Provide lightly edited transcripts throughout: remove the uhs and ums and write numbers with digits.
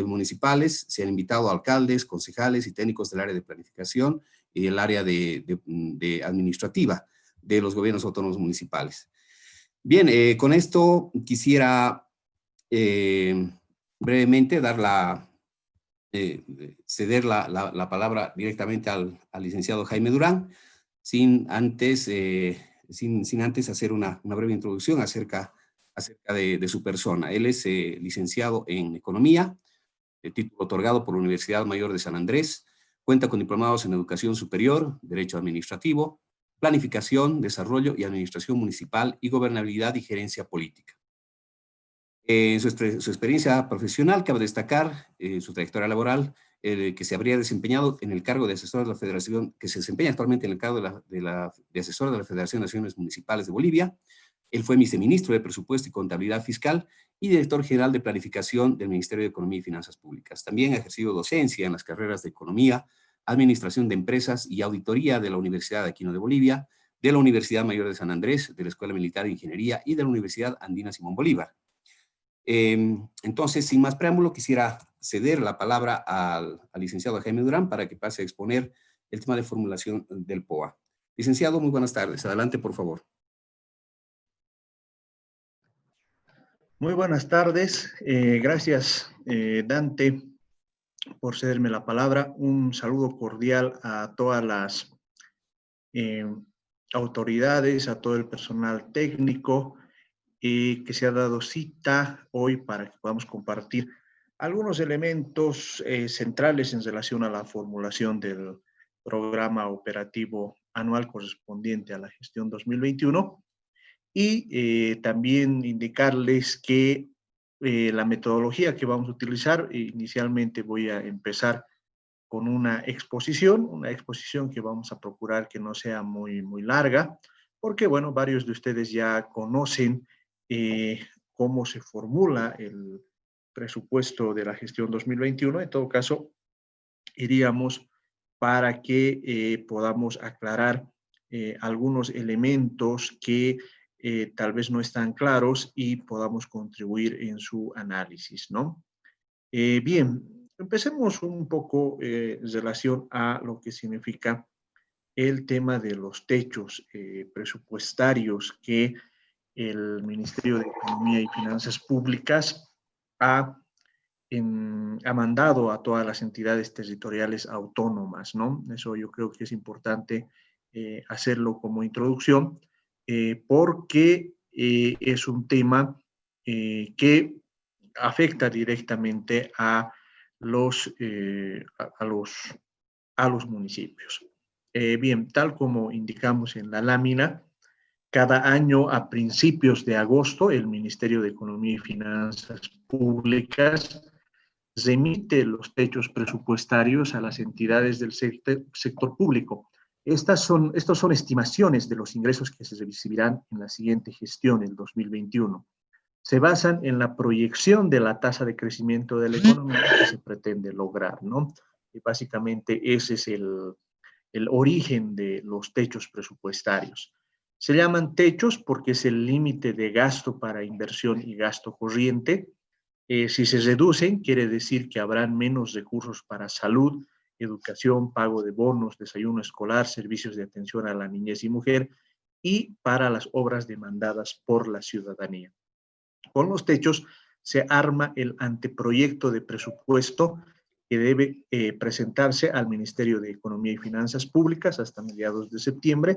municipales, se han invitado a alcaldes, concejales y técnicos del área de planificación y del área de administrativa de los gobiernos autónomos municipales. Bien, con esto quisiera brevemente ceder la palabra directamente al licenciado Jaime Durán, sin antes hacer una breve introducción acerca de su persona. Él es licenciado en Economía, título otorgado por la Universidad Mayor de San Andrés, cuenta con diplomados en Educación Superior, Derecho Administrativo, Planificación, Desarrollo y Administración Municipal y Gobernabilidad y Gerencia Política. En su experiencia profesional, cabe destacar su trayectoria laboral, que se habría desempeñado en el cargo de asesor de la Federación, que se desempeña actualmente en el cargo de asesor de la Federación de Naciones Municipales de Bolivia. Él fue viceministro de Presupuesto y Contabilidad Fiscal y director general de Planificación del Ministerio de Economía y Finanzas Públicas. También ha ejercido docencia en las carreras de Economía, Administración de Empresas y Auditoría de la Universidad de Aquino de Bolivia, de la Universidad Mayor de San Andrés, de la Escuela Militar de Ingeniería y de la Universidad Andina Simón Bolívar. Entonces, sin más preámbulo, quisiera ceder la palabra al licenciado Jaime Durán para que pase a exponer el tema de formulación del POA. Licenciado, muy buenas tardes. Adelante, por favor. Muy buenas tardes. Gracias, Dante, por cederme la palabra. Un saludo cordial a todas las autoridades, a todo el personal técnico que se ha dado cita hoy para que podamos compartir algunos elementos centrales en relación a la formulación del programa operativo anual correspondiente a la gestión 2021 y también indicarles que la metodología que vamos a utilizar, inicialmente voy a empezar con una exposición que vamos a procurar que no sea muy larga, porque, bueno, varios de ustedes ya conocen cómo se formula el presupuesto de la gestión 2021. En todo caso, iríamos para que podamos aclarar algunos elementos que tal vez no están claros y podamos contribuir en su análisis, ¿no? Bien, empecemos un poco en relación a lo que significa el tema de los techos presupuestarios que el Ministerio de Economía y Finanzas Públicas ha mandado a todas las entidades territoriales autónomas, ¿no? Eso yo creo que es importante hacerlo como introducción, porque es un tema que afecta directamente a los municipios. Bien, tal como indicamos en la lámina, cada año a principios de agosto el Ministerio de Economía y Finanzas Públicas remite los techos presupuestarios a las entidades del sector público. Estas son estimaciones de los ingresos que se recibirán en la siguiente gestión, el 2021. Se basan en la proyección de la tasa de crecimiento de la economía que se pretende lograr, ¿no? Y básicamente ese es el origen de los techos presupuestarios. Se llaman techos porque es el límite de gasto para inversión y gasto corriente. Si se reducen, quiere decir que habrán menos recursos para salud, educación, pago de bonos, desayuno escolar, servicios de atención a la niñez y mujer y para las obras demandadas por la ciudadanía. Con los techos se arma el anteproyecto de presupuesto que debe presentarse al Ministerio de Economía y Finanzas Públicas hasta mediados de septiembre.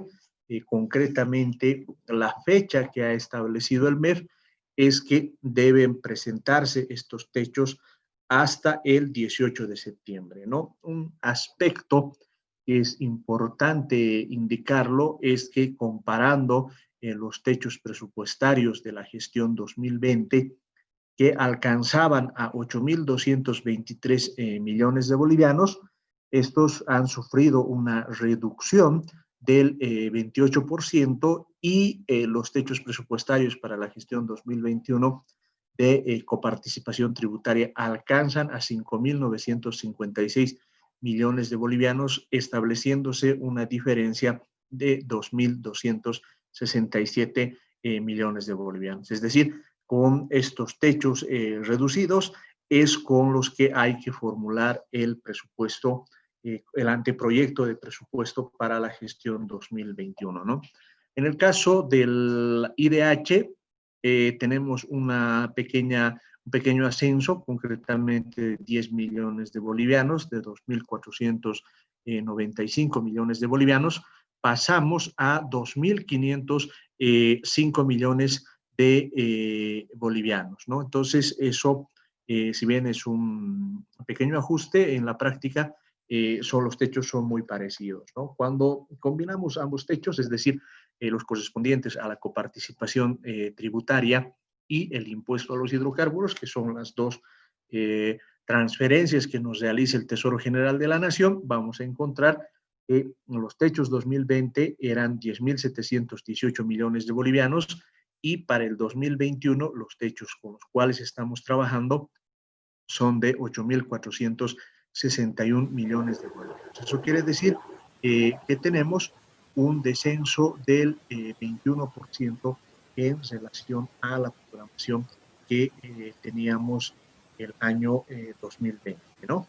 Concretamente, la fecha que ha establecido el MEF es que deben presentarse estos techos hasta el 18 de septiembre, ¿no? Un aspecto que es importante indicarlo es que comparando los techos presupuestarios de la gestión 2020, que alcanzaban a 8.223 millones de bolivianos, estos han sufrido una reducción del 28% y los techos presupuestarios para la gestión 2021 de coparticipación tributaria alcanzan a 5.956 millones de bolivianos, estableciéndose una diferencia de 2.267 millones de bolivianos. Es decir, con estos techos reducidos, es con los que hay que formular el presupuesto, el anteproyecto de presupuesto para la gestión 2021, ¿no? En el caso del IDH, tenemos un pequeño ascenso, concretamente de 10 millones de bolivianos, de 2.495 millones de bolivianos, pasamos a 2.505 millones de bolivianos, ¿no? Entonces, eso, si bien es un pequeño ajuste, en la práctica los techos son muy parecidos, ¿no? Cuando combinamos ambos techos, es decir, los correspondientes a la coparticipación tributaria y el impuesto a los hidrocarburos, que son las dos transferencias que nos realiza el Tesoro General de la Nación, vamos a encontrar que los techos 2020 eran 10.718 millones de bolivianos y para el 2021 los techos con los cuales estamos trabajando son de 8.461 millones de bolivianos. Eso quiere decir que tenemos un descenso del 21% en relación a la programación que teníamos el año 2020, ¿no?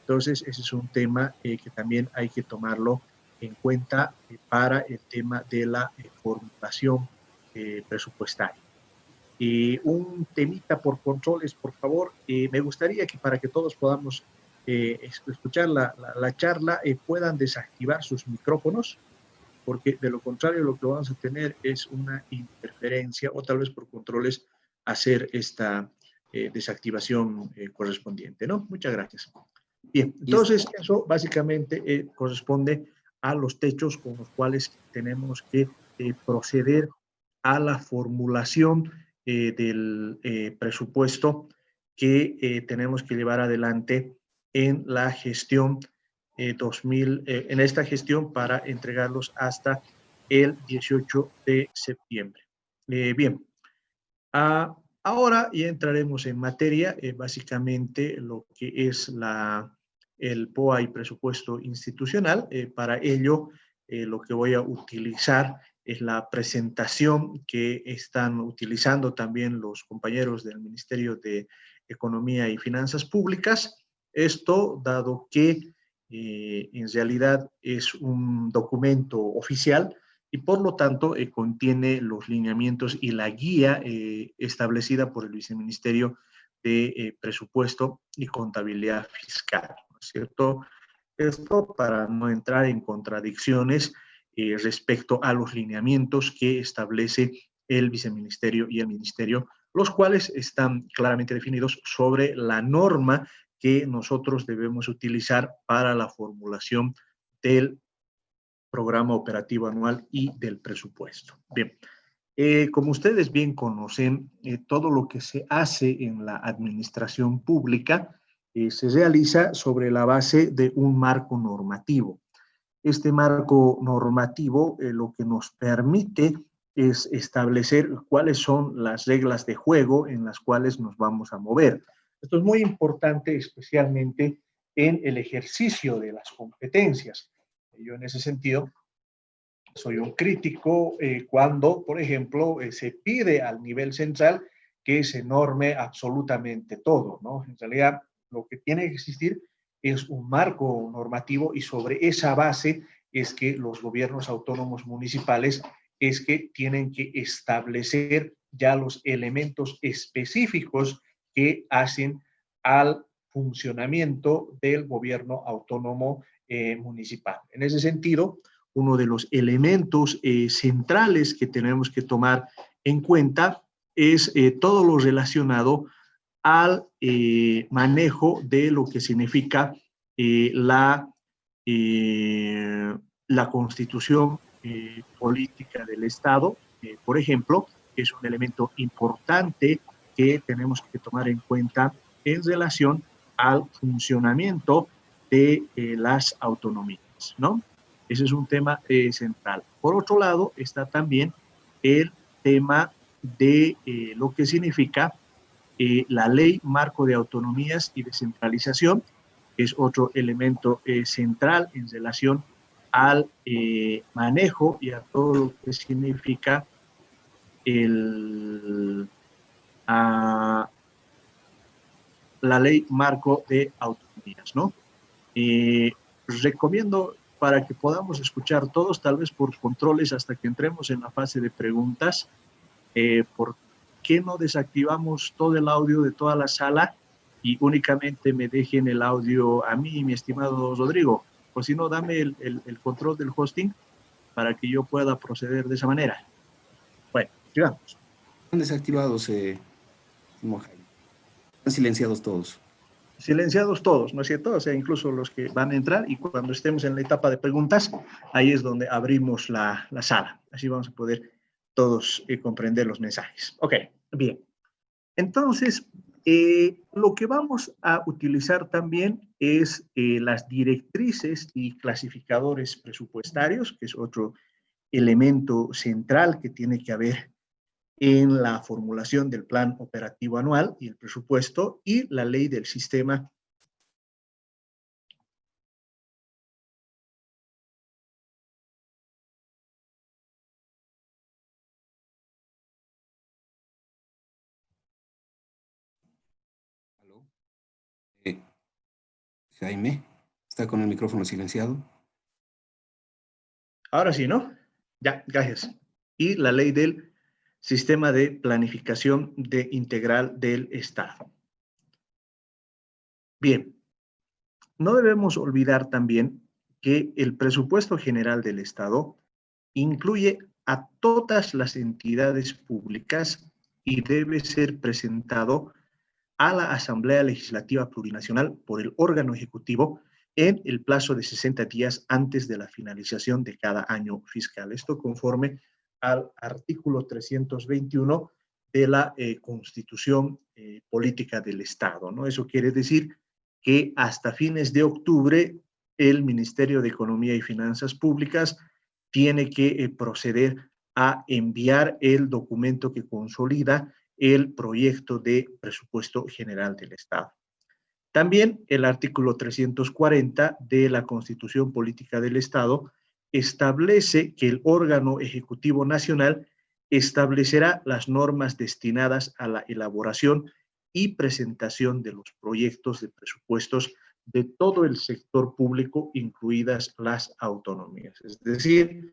Entonces, ese es un tema que también hay que tomarlo en cuenta para el tema de la formulación presupuestaria. Un temita por controles, por favor. Me gustaría que para que todos podamos escuchar la charla, puedan desactivar sus micrófonos, porque de lo contrario lo que vamos a tener es una interferencia o tal vez por controles hacer esta desactivación correspondiente, ¿no? Muchas gracias. Bien, entonces eso básicamente corresponde a los techos con los cuales tenemos que proceder a la formulación del presupuesto que tenemos que llevar adelante en la gestión en esta gestión para entregarlos hasta el 18 de septiembre. Bien, ahora ya entraremos en materia, básicamente lo que es el POA y presupuesto institucional. Para ello, lo que voy a utilizar es la presentación que están utilizando también los compañeros del Ministerio de Economía y Finanzas Públicas. Esto dado que en realidad es un documento oficial y por lo tanto contiene los lineamientos y la guía establecida por el Viceministerio de Presupuesto y Contabilidad Fiscal, ¿no es cierto? Esto para no entrar en contradicciones respecto a los lineamientos que establece el Viceministerio y el Ministerio, los cuales están claramente definidos sobre la norma que nosotros debemos utilizar para la formulación del programa operativo anual y del presupuesto. Bien, como ustedes bien conocen, todo lo que se hace en la administración pública se realiza sobre la base de un marco normativo. Este marco normativo lo que nos permite es establecer cuáles son las reglas de juego en las cuales nos vamos a mover. Esto es muy importante, especialmente en el ejercicio de las competencias. Yo en ese sentido soy un crítico cuando, por ejemplo, se pide al nivel central que se norme absolutamente todo, ¿no? En realidad, lo que tiene que existir es un marco normativo y sobre esa base es que los gobiernos autónomos municipales es que tienen que establecer ya los elementos específicos que hacen al funcionamiento del gobierno autónomo municipal. En ese sentido, uno de los elementos centrales que tenemos que tomar en cuenta es todo lo relacionado al manejo de lo que significa la constitución política del Estado, por ejemplo, que es un elemento importante que tenemos que tomar en cuenta en relación al funcionamiento de las autonomías, ¿no? Ese es un tema central. Por otro lado, está también el tema de lo que significa la ley marco de autonomías y descentralización, que es otro elemento central en relación al manejo y a todo lo que significa la ley marco de autonomías, ¿no? Recomiendo para que podamos escuchar todos, tal vez por controles hasta que entremos en la fase de preguntas, ¿por qué no desactivamos todo el audio de toda la sala y únicamente me dejen el audio a mí, mi estimado Rodrigo? O si no, dame el control del hosting para que yo pueda proceder de esa manera. Bueno, sigamos. Están desactivados, Jaime. Están silenciados todos. Silenciados todos, ¿no es cierto? O sea, incluso los que van a entrar, y cuando estemos en la etapa de preguntas, ahí es donde abrimos la sala. Así vamos a poder todos comprender los mensajes. Ok, bien. Entonces, lo que vamos a utilizar también es las directrices y clasificadores presupuestarios, que es otro elemento central que tiene que haber en la formulación del plan operativo anual y el presupuesto, y la ley del sistema ¿Aló? Jaime, ¿está con el micrófono silenciado? Ahora sí, ¿no? Ya, gracias. Y la ley del sistema de planificación integral del Estado. Bien, no debemos olvidar también que el presupuesto general del Estado incluye a todas las entidades públicas y debe ser presentado a la Asamblea Legislativa Plurinacional por el órgano ejecutivo en el plazo de 60 días antes de la finalización de cada año fiscal. Esto conforme al artículo 321 de la Constitución Política del Estado, ¿no? Eso quiere decir que hasta fines de octubre el Ministerio de Economía y Finanzas Públicas tiene que proceder a enviar el documento que consolida el proyecto de presupuesto general del Estado. También el artículo 340 de la Constitución Política del Estado establece que el órgano ejecutivo nacional establecerá las normas destinadas a la elaboración y presentación de los proyectos de presupuestos de todo el sector público, incluidas las autonomías. Es decir,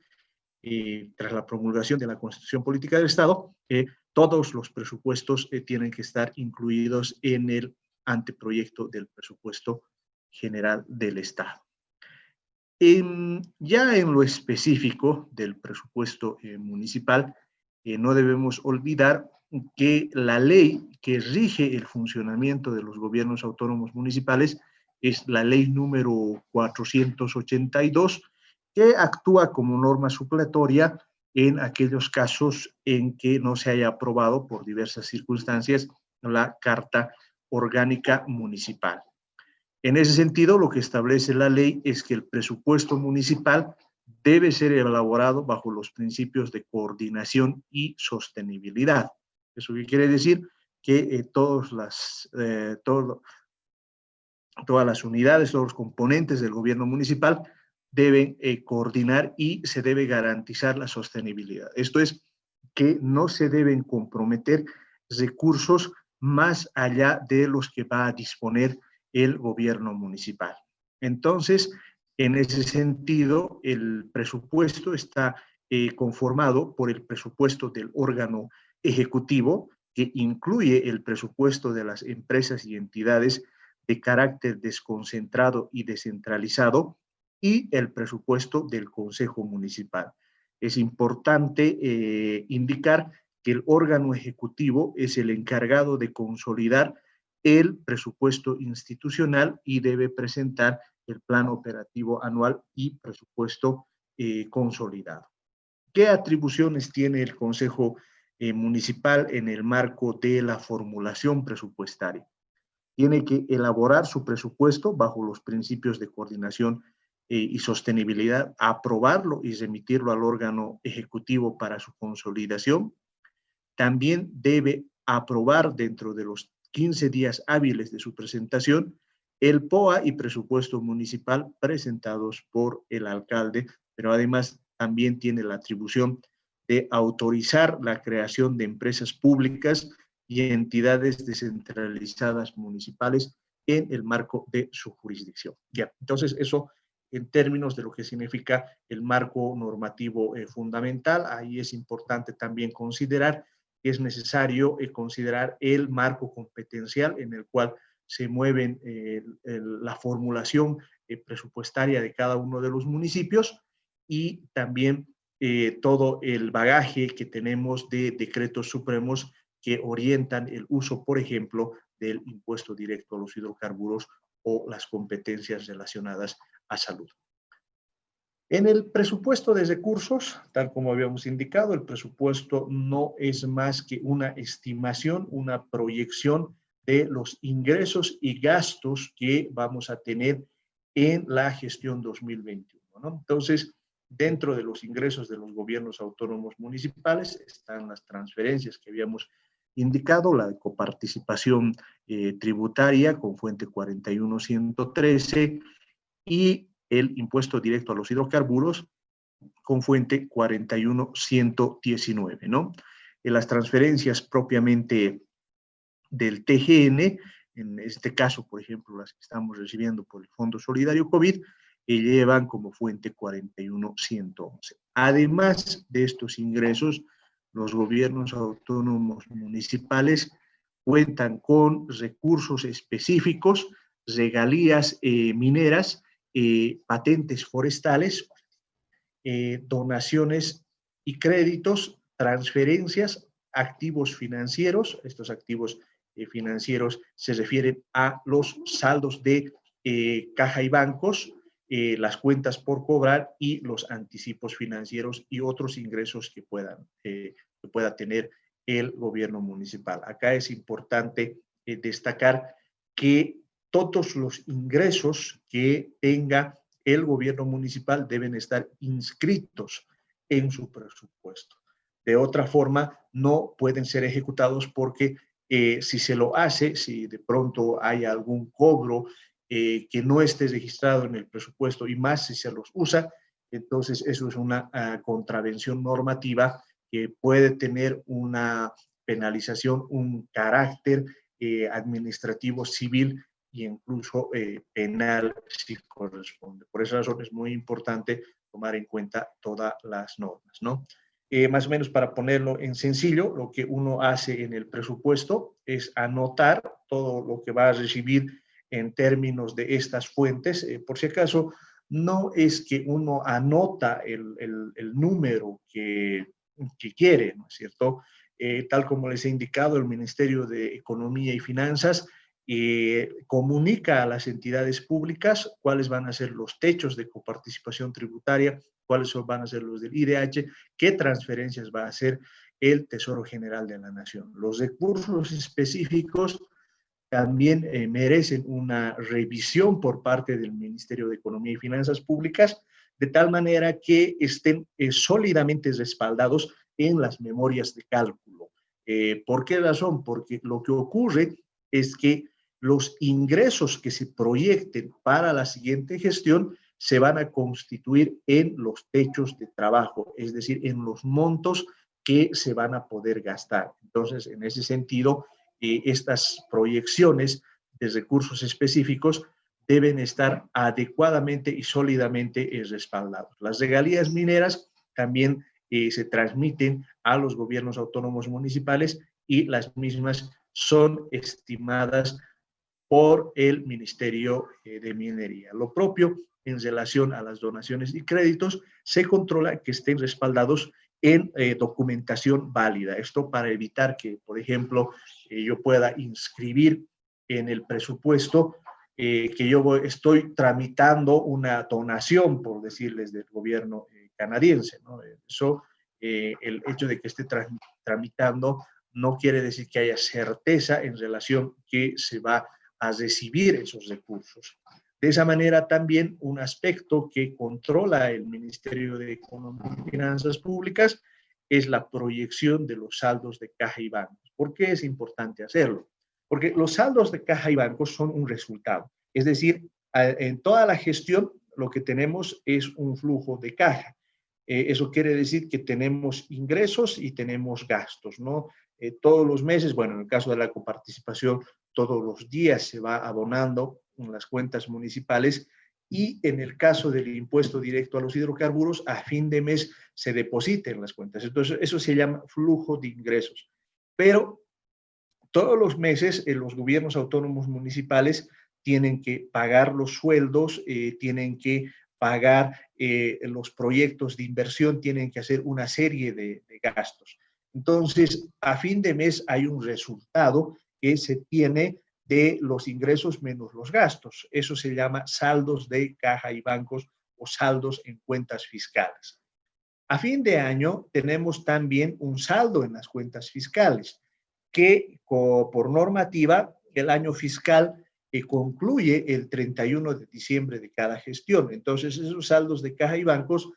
tras la promulgación de la Constitución Política del Estado, todos los presupuestos tienen que estar incluidos en el anteproyecto del presupuesto general del Estado. Ya en lo específico del presupuesto municipal, no debemos olvidar que la ley que rige el funcionamiento de los gobiernos autónomos municipales es la ley número 482, que actúa como norma supletoria en aquellos casos en que no se haya aprobado por diversas circunstancias la Carta Orgánica Municipal. En ese sentido, lo que establece la ley es que el presupuesto municipal debe ser elaborado bajo los principios de coordinación y sostenibilidad. ¿Eso qué quiere decir? Que todas las unidades, todos los componentes del gobierno municipal deben coordinar y se debe garantizar la sostenibilidad. Esto es, que no se deben comprometer recursos más allá de los que va a disponer el gobierno municipal. Entonces, en ese sentido, el presupuesto está conformado por el presupuesto del órgano ejecutivo, que incluye el presupuesto de las empresas y entidades de carácter desconcentrado y descentralizado, y el presupuesto del Consejo Municipal. Es importante indicar que el órgano ejecutivo es el encargado de consolidar el presupuesto institucional y debe presentar el plan operativo anual y presupuesto consolidado. ¿Qué atribuciones tiene el Consejo Municipal en el marco de la formulación presupuestaria? Tiene que elaborar su presupuesto bajo los principios de coordinación y sostenibilidad, aprobarlo y remitirlo al órgano ejecutivo para su consolidación. También debe aprobar dentro de los 15 días hábiles de su presentación el POA y presupuesto municipal presentados por el alcalde, pero además también tiene la atribución de autorizar la creación de empresas públicas y entidades descentralizadas municipales en el marco de su jurisdicción. Ya, entonces eso en términos de lo que significa el marco normativo fundamental. Ahí es importante también considerar que es necesario considerar el marco competencial en el cual se mueven la formulación presupuestaria de cada uno de los municipios y también todo el bagaje que tenemos de decretos supremos que orientan el uso, por ejemplo, del impuesto directo a los hidrocarburos o las competencias relacionadas a salud. En el presupuesto de recursos, tal como habíamos indicado, el presupuesto no es más que una estimación, una proyección de los ingresos y gastos que vamos a tener en la gestión 2021, ¿no? Entonces, dentro de los ingresos de los gobiernos autónomos municipales están las transferencias que habíamos indicado, la coparticipación tributaria con fuente 41.113 y el impuesto directo a los hidrocarburos con fuente 41.119, ¿no? En las transferencias propiamente del TGN, en este caso, por ejemplo, las que estamos recibiendo por el Fondo Solidario COVID, llevan como fuente 41.111. Además de estos ingresos, los gobiernos autónomos municipales cuentan con recursos específicos, regalías mineras, patentes forestales, donaciones y créditos, transferencias, activos financieros. Estos activos financieros se refieren a los saldos de caja y bancos, las cuentas por cobrar y los anticipos financieros y otros ingresos que pueda tener el gobierno municipal. Acá es importante destacar que todos los ingresos que tenga el gobierno municipal deben estar inscritos en su presupuesto. De otra forma, no pueden ser ejecutados porque si se lo hace, si de pronto hay algún cobro que no esté registrado en el presupuesto y más si se los usa, entonces eso es una contravención normativa que puede tener una penalización, un carácter administrativo civil e incluso penal si corresponde. Por esa razón es muy importante tomar en cuenta todas las normas, ¿no? Más o menos para ponerlo en sencillo, lo que uno hace en el presupuesto es anotar todo lo que va a recibir en términos de estas fuentes. Por si acaso, no es que uno anota el número que quiere, ¿no es cierto? Tal como les he indicado, el Ministerio de Economía y Finanzas comunica a las entidades públicas cuáles van a ser los techos de coparticipación tributaria, cuáles van a ser los del IDH, qué transferencias va a hacer el Tesoro General de la Nación. Los recursos específicos también merecen una revisión por parte del Ministerio de Economía y Finanzas Públicas, de tal manera que estén sólidamente respaldados en las memorias de cálculo. ¿Por qué razón? Porque lo que ocurre es que los ingresos que se proyecten para la siguiente gestión se van a constituir en los techos de trabajo, es decir, en los montos que se van a poder gastar. Entonces, en ese sentido, estas proyecciones de recursos específicos deben estar adecuadamente y sólidamente respaldados. Las regalías mineras también se transmiten a los gobiernos autónomos municipales y las mismas son estimadas por el Ministerio de Minería. Lo propio en relación a las donaciones y créditos, se controla que estén respaldados en documentación válida. Esto para evitar que, por ejemplo, yo pueda inscribir en el presupuesto que yo estoy tramitando una donación, por decirles, del gobierno canadiense, ¿no? Eso, el hecho de que esté tramitando no quiere decir que haya certeza en relación que se va a recibir esos recursos. De esa manera, también un aspecto que controla el Ministerio de Economía y Finanzas Públicas es la proyección de los saldos de caja y bancos. ¿Por qué es importante hacerlo? Porque los saldos de caja y bancos son un resultado. Es decir, en toda la gestión lo que tenemos es un flujo de caja. Eso quiere decir que tenemos ingresos y tenemos gastos, ¿no? todos los meses, bueno, en el caso de la coparticipación, todos los días se va abonando en las cuentas municipales, y en el caso del impuesto directo a los hidrocarburos, a fin de mes se deposita en las cuentas. Entonces, eso se llama flujo de ingresos. Pero todos los meses los gobiernos autónomos municipales tienen que pagar los sueldos, tienen que pagar los proyectos de inversión, tienen que hacer una serie de gastos. Entonces, a fin de mes hay un resultado que se tiene de los ingresos menos los gastos. Eso se llama saldos de caja y bancos o saldos en cuentas fiscales. A fin de año tenemos también un saldo en las cuentas fiscales que por normativa el año fiscal concluye el 31 de diciembre de cada gestión. Entonces, esos saldos de caja y bancos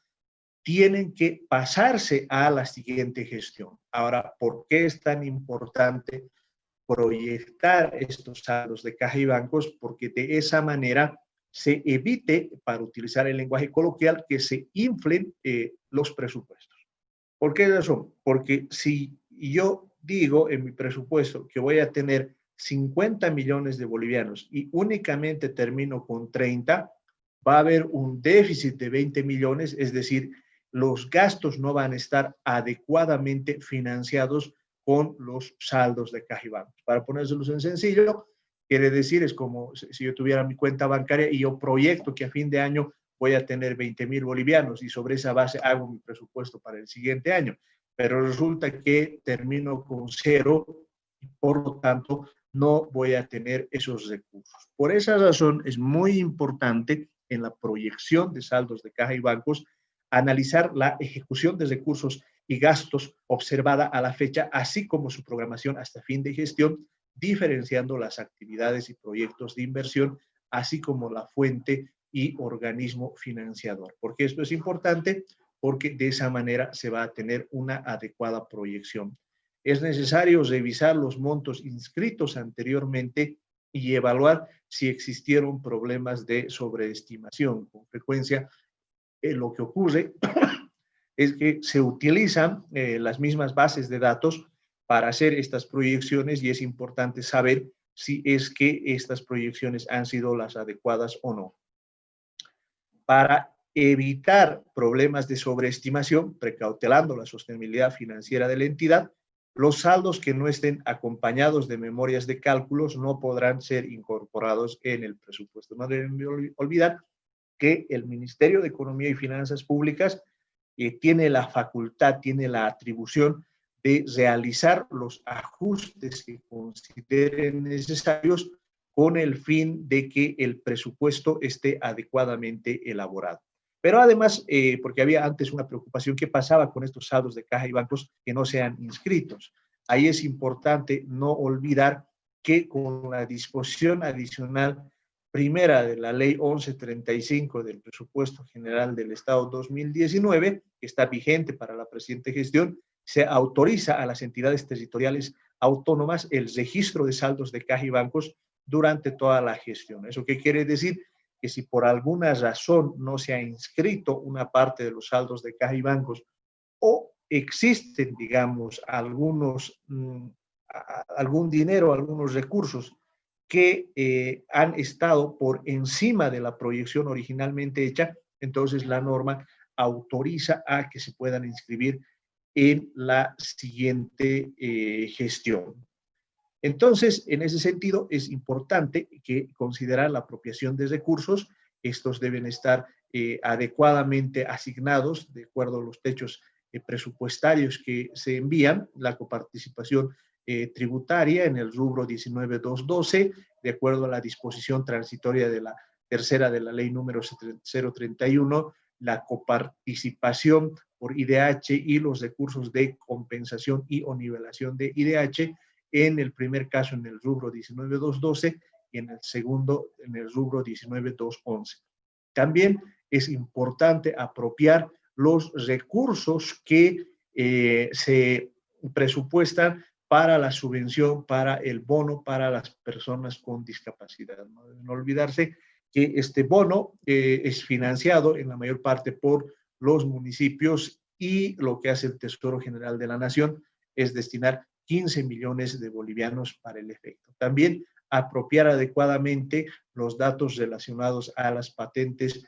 tienen que pasarse a la siguiente gestión. Ahora, ¿por qué es tan importante proyectar estos saldos de caja y bancos? Porque de esa manera se evite, para utilizar el lenguaje coloquial, que se inflen los presupuestos. ¿Por qué razón? Porque si yo digo en mi presupuesto que voy a tener 50 millones de bolivianos y únicamente termino con 30, va a haber un déficit de 20 millones, es decir, los gastos no van a estar adecuadamente financiados con los saldos de caja y bancos. Para ponérselos en sencillo, quiere decir, es como si yo tuviera mi cuenta bancaria y yo proyecto que a fin de año voy a tener 20,000 bolivianos y sobre esa base hago mi presupuesto para el siguiente año. Pero resulta que termino con cero y por lo tanto no voy a tener esos recursos. Por esa razón es muy importante en la proyección de saldos de caja y bancos analizar la ejecución de recursos y gastos observada a la fecha, así como su programación hasta fin de gestión, diferenciando las actividades y proyectos de inversión, así como la fuente y organismo financiador. ¿Por qué esto es importante? Porque de esa manera se va a tener una adecuada proyección. Es necesario revisar los montos inscritos anteriormente y evaluar si existieron problemas de sobreestimación. Con frecuencia, lo que ocurre es que se utilizan las mismas bases de datos para hacer estas proyecciones y es importante saber si es que estas proyecciones han sido las adecuadas o no. Para evitar problemas de sobreestimación, precautelando la sostenibilidad financiera de la entidad, los saldos que no estén acompañados de memorias de cálculos no podrán ser incorporados en el presupuesto. No deben olvidar que el Ministerio de Economía y Finanzas Públicas tiene la facultad, tiene la atribución de realizar los ajustes que consideren necesarios con el fin de que el presupuesto esté adecuadamente elaborado. Pero además, porque había antes una preocupación, ¿qué pasaba con estos saldos de caja y bancos que no sean inscritos? Ahí es importante no olvidar que con la disposición adicional primera de la Ley 1135 del Presupuesto General del Estado 2019, que está vigente para la presente gestión, se autoriza a las entidades territoriales autónomas el registro de saldos de caja y bancos durante toda la gestión. ¿Eso qué quiere decir? Que si por alguna razón no se ha inscrito una parte de los saldos de caja y bancos o existen, digamos, algún dinero, algunos recursos que han estado por encima de la proyección originalmente hecha, entonces la norma autoriza a que se puedan inscribir en la siguiente gestión. Entonces, en ese sentido, es importante que considerar la apropiación de recursos. Estos deben estar adecuadamente asignados de acuerdo a los techos presupuestarios que se envían, la coparticipación tributaria en el rubro 19.212, de acuerdo a la disposición transitoria de la tercera de la ley número 031, la coparticipación por IDH y los recursos de compensación y o nivelación de IDH, en el primer caso en el rubro 19.212 y en el segundo en el rubro 19.211. También es importante apropiar los recursos que se presupuestan para la subvención, para el bono para las personas con discapacidad. No deben olvidarse que este bono es financiado en la mayor parte por los municipios y lo que hace el Tesoro General de la Nación es destinar 15 millones de bolivianos para el efecto. También apropiar adecuadamente los datos relacionados a las patentes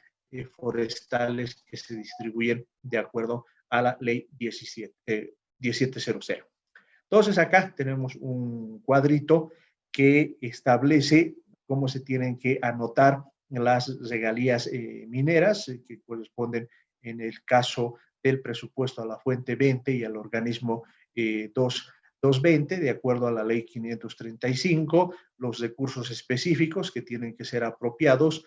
forestales que se distribuyen de acuerdo a la ley 1700. Entonces acá tenemos un cuadrito que establece cómo se tienen que anotar las regalías mineras que corresponden en el caso del presupuesto a la fuente 20 y al organismo 220, de acuerdo a la ley 535, los recursos específicos que tienen que ser apropiados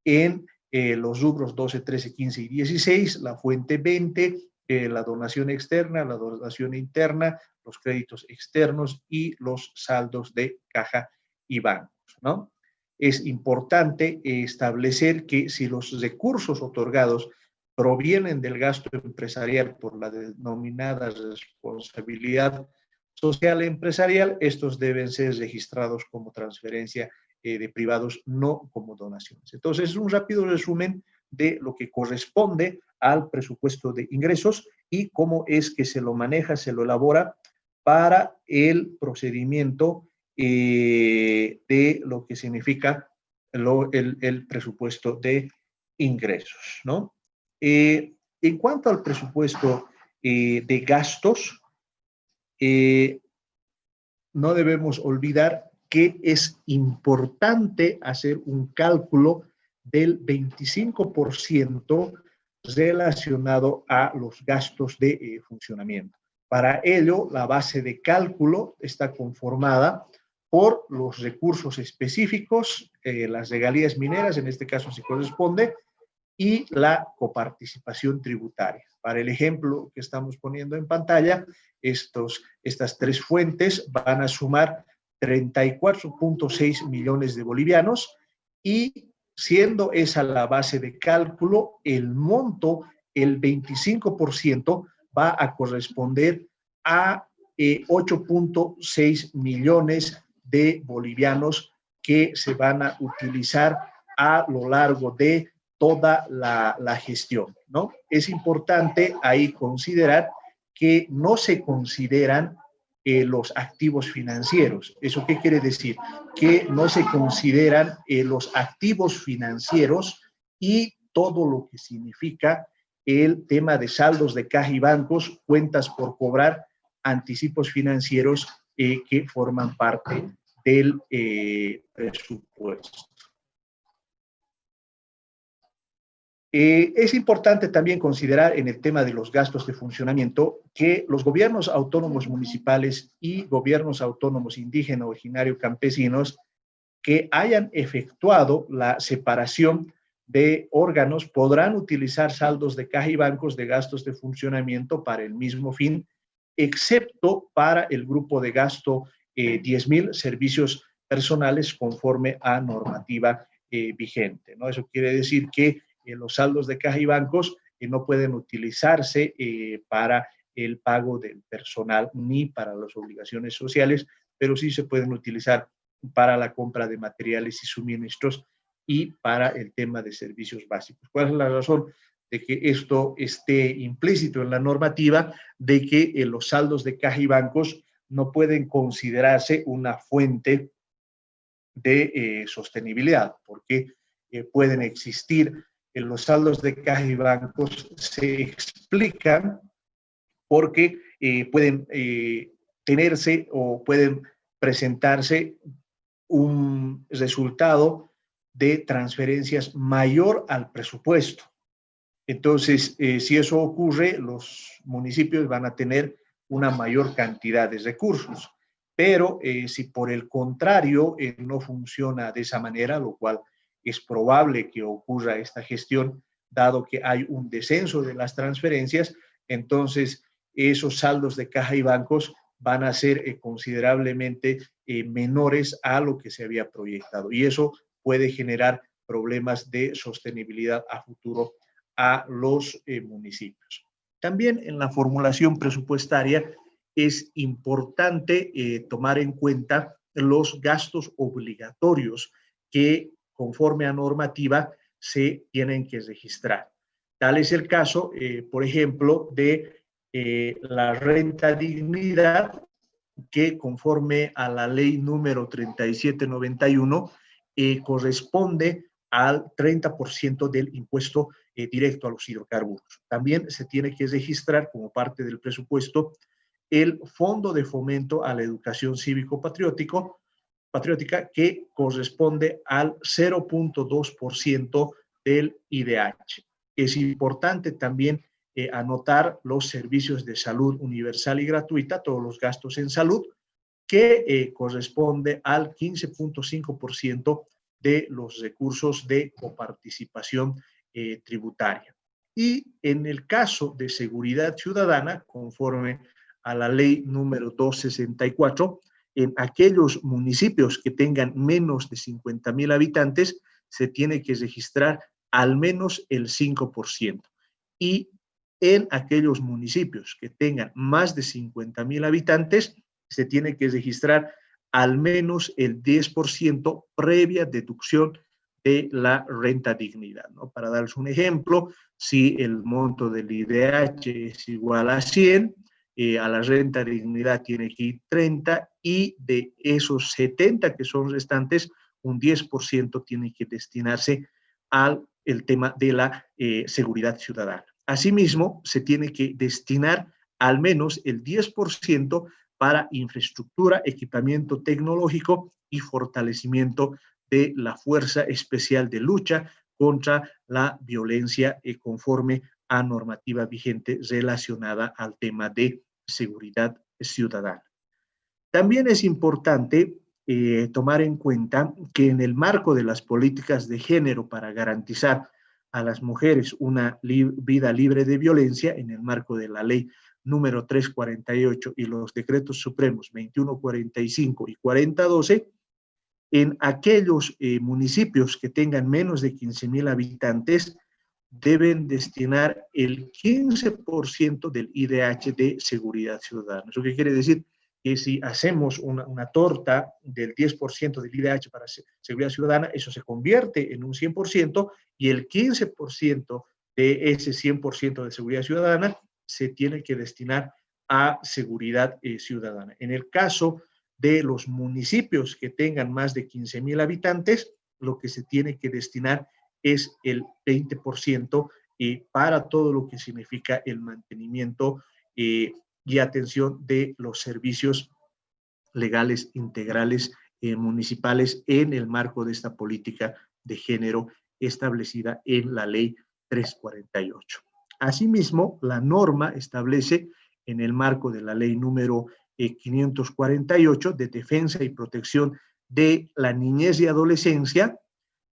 en los rubros 12, 13, 15 y 16, la fuente 20, la donación externa, la donación interna, los créditos externos y los saldos de caja y bancos, ¿no? Es importante establecer que si los recursos otorgados provienen del gasto empresarial por la denominada responsabilidad social empresarial, estos deben ser registrados como transferencia de privados, no como donaciones. Entonces, es un rápido resumen de lo que corresponde al presupuesto de ingresos y cómo es que se lo maneja, se lo elabora para el procedimiento de lo que significa el presupuesto de ingresos, ¿no? En cuanto al presupuesto de gastos, no debemos olvidar que es importante hacer un cálculo del 25% relacionado a los gastos de funcionamiento. Para ello, la base de cálculo está conformada por los recursos específicos, las regalías mineras, en este caso se corresponde, y la coparticipación tributaria. Para el ejemplo que estamos poniendo en pantalla, estas tres fuentes van a sumar 34.6 millones de bolivianos y siendo esa la base de cálculo, el monto, el 25%, va a corresponder a 8.6 millones de bolivianos que se van a utilizar a lo largo de toda la gestión, ¿no? Es importante ahí considerar que no se consideran los activos financieros. ¿Eso qué quiere decir? Que no se consideran los activos financieros y todo lo que significa el tema de saldos de caja y bancos, cuentas por cobrar, anticipos financieros que forman parte del presupuesto. Es importante también considerar en el tema de los gastos de funcionamiento que los gobiernos autónomos municipales y gobiernos autónomos indígenas, originarios, campesinos, que hayan efectuado la separación de órganos podrán utilizar saldos de caja y bancos de gastos de funcionamiento para el mismo fin, excepto para el grupo de gasto 10.000 servicios personales conforme a normativa vigente, ¿no? Eso quiere decir que los saldos de caja y bancos no pueden utilizarse para el pago del personal ni para las obligaciones sociales, pero sí se pueden utilizar para la compra de materiales y suministros y para el tema de servicios básicos. ¿Cuál es la razón de que esto esté implícito en la normativa? De que los saldos de caja y bancos no pueden considerarse una fuente de sostenibilidad, porque pueden existir los saldos de caja y bancos se explican porque pueden tenerse o pueden presentarse un resultado de transferencias mayor al presupuesto. Entonces, si eso ocurre, los municipios van a tener una mayor cantidad de recursos. Pero si por el contrario no funciona de esa manera, lo cual es probable que ocurra esta gestión, dado que hay un descenso de las transferencias, entonces esos saldos de caja y bancos van a ser considerablemente menores a lo que se había proyectado. Y eso puede generar problemas de sostenibilidad a futuro a los municipios. También en la formulación presupuestaria es importante tomar en cuenta los gastos obligatorios que conforme a normativa se tienen que registrar. Tal es el caso, por ejemplo, de la renta dignidad, que conforme a la ley número 3791 corresponde al 30% del impuesto directo a los hidrocarburos. También se tiene que registrar como parte del presupuesto el Fondo de Fomento a la Educación Cívico-Patriótica, que corresponde al 0.2% del IDH. Es importante también anotar los servicios de salud universal y gratuita, todos los gastos en salud, que corresponde al 15.5% de los recursos de coparticipación tributaria. Y en el caso de seguridad ciudadana, conforme a la ley número 264, en aquellos municipios que tengan menos de 50,000 habitantes, se tiene que registrar al menos el 5%. Y en aquellos municipios que tengan más de 50,000 habitantes, se tiene que registrar al menos el 10% previa deducción de la renta dignidad, ¿no? Para darles un ejemplo, si el monto del IDH es igual a 100, a la renta dignidad tiene que ir 30 y de esos 70 que son restantes, un 10% tiene que destinarse al el tema de la seguridad ciudadana. Asimismo, se tiene que destinar al menos el 10% para infraestructura, equipamiento tecnológico y fortalecimiento de la Fuerza Especial de Lucha contra la Violencia conforme a normativa vigente relacionada al tema de seguridad ciudadana. También es importante tomar en cuenta que en el marco de las políticas de género para garantizar a las mujeres una vida libre de violencia, en el marco de la ley número 348 y los decretos supremos 2145 y 4012, en aquellos municipios que tengan menos de 15,000 habitantes, deben destinar el 15% del IDH de seguridad ciudadana. ¿Eso qué quiere decir? Que si hacemos una torta del 10% del IDH para seguridad ciudadana, eso se convierte en un 100% y el 15% de ese 100% de seguridad ciudadana se tiene que destinar a seguridad ciudadana. En el caso de los municipios que tengan más de 15,000 habitantes, lo que se tiene que destinar es el 20% para todo lo que significa el mantenimiento y atención de los servicios legales integrales municipales en el marco de esta política de género establecida en la ley 348. Asimismo, la norma establece en el marco de la ley número 548 de defensa y protección de la niñez y adolescencia,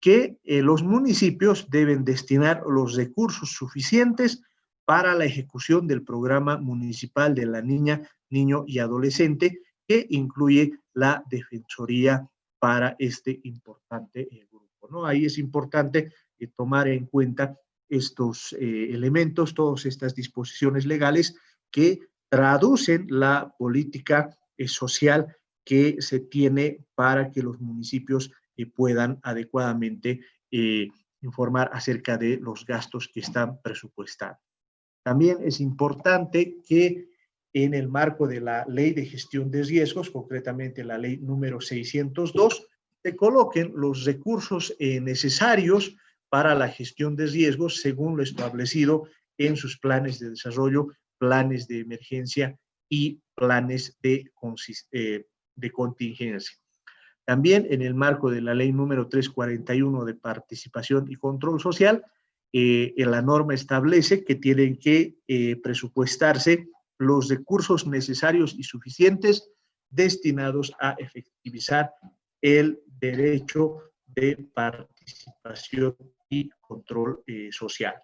que los municipios deben destinar los recursos suficientes para la ejecución del programa municipal de la niña, niño y adolescente, que incluye la defensoría para este importante grupo, ¿no? Ahí es importante tomar en cuenta estos elementos, todas estas disposiciones legales que traducen la política social que se tiene para que los municipios puedan adecuadamente informar acerca de los gastos que están presupuestados. También es importante que en el marco de la Ley de Gestión de Riesgos, concretamente la Ley número 602, se coloquen los recursos necesarios para la gestión de riesgos según lo establecido en sus planes de desarrollo, planes de emergencia y planes de contingencia. También en el marco de la ley número 341 de participación y control social, la norma establece que tienen que presupuestarse los recursos necesarios y suficientes destinados a efectivizar el derecho de participación y control social.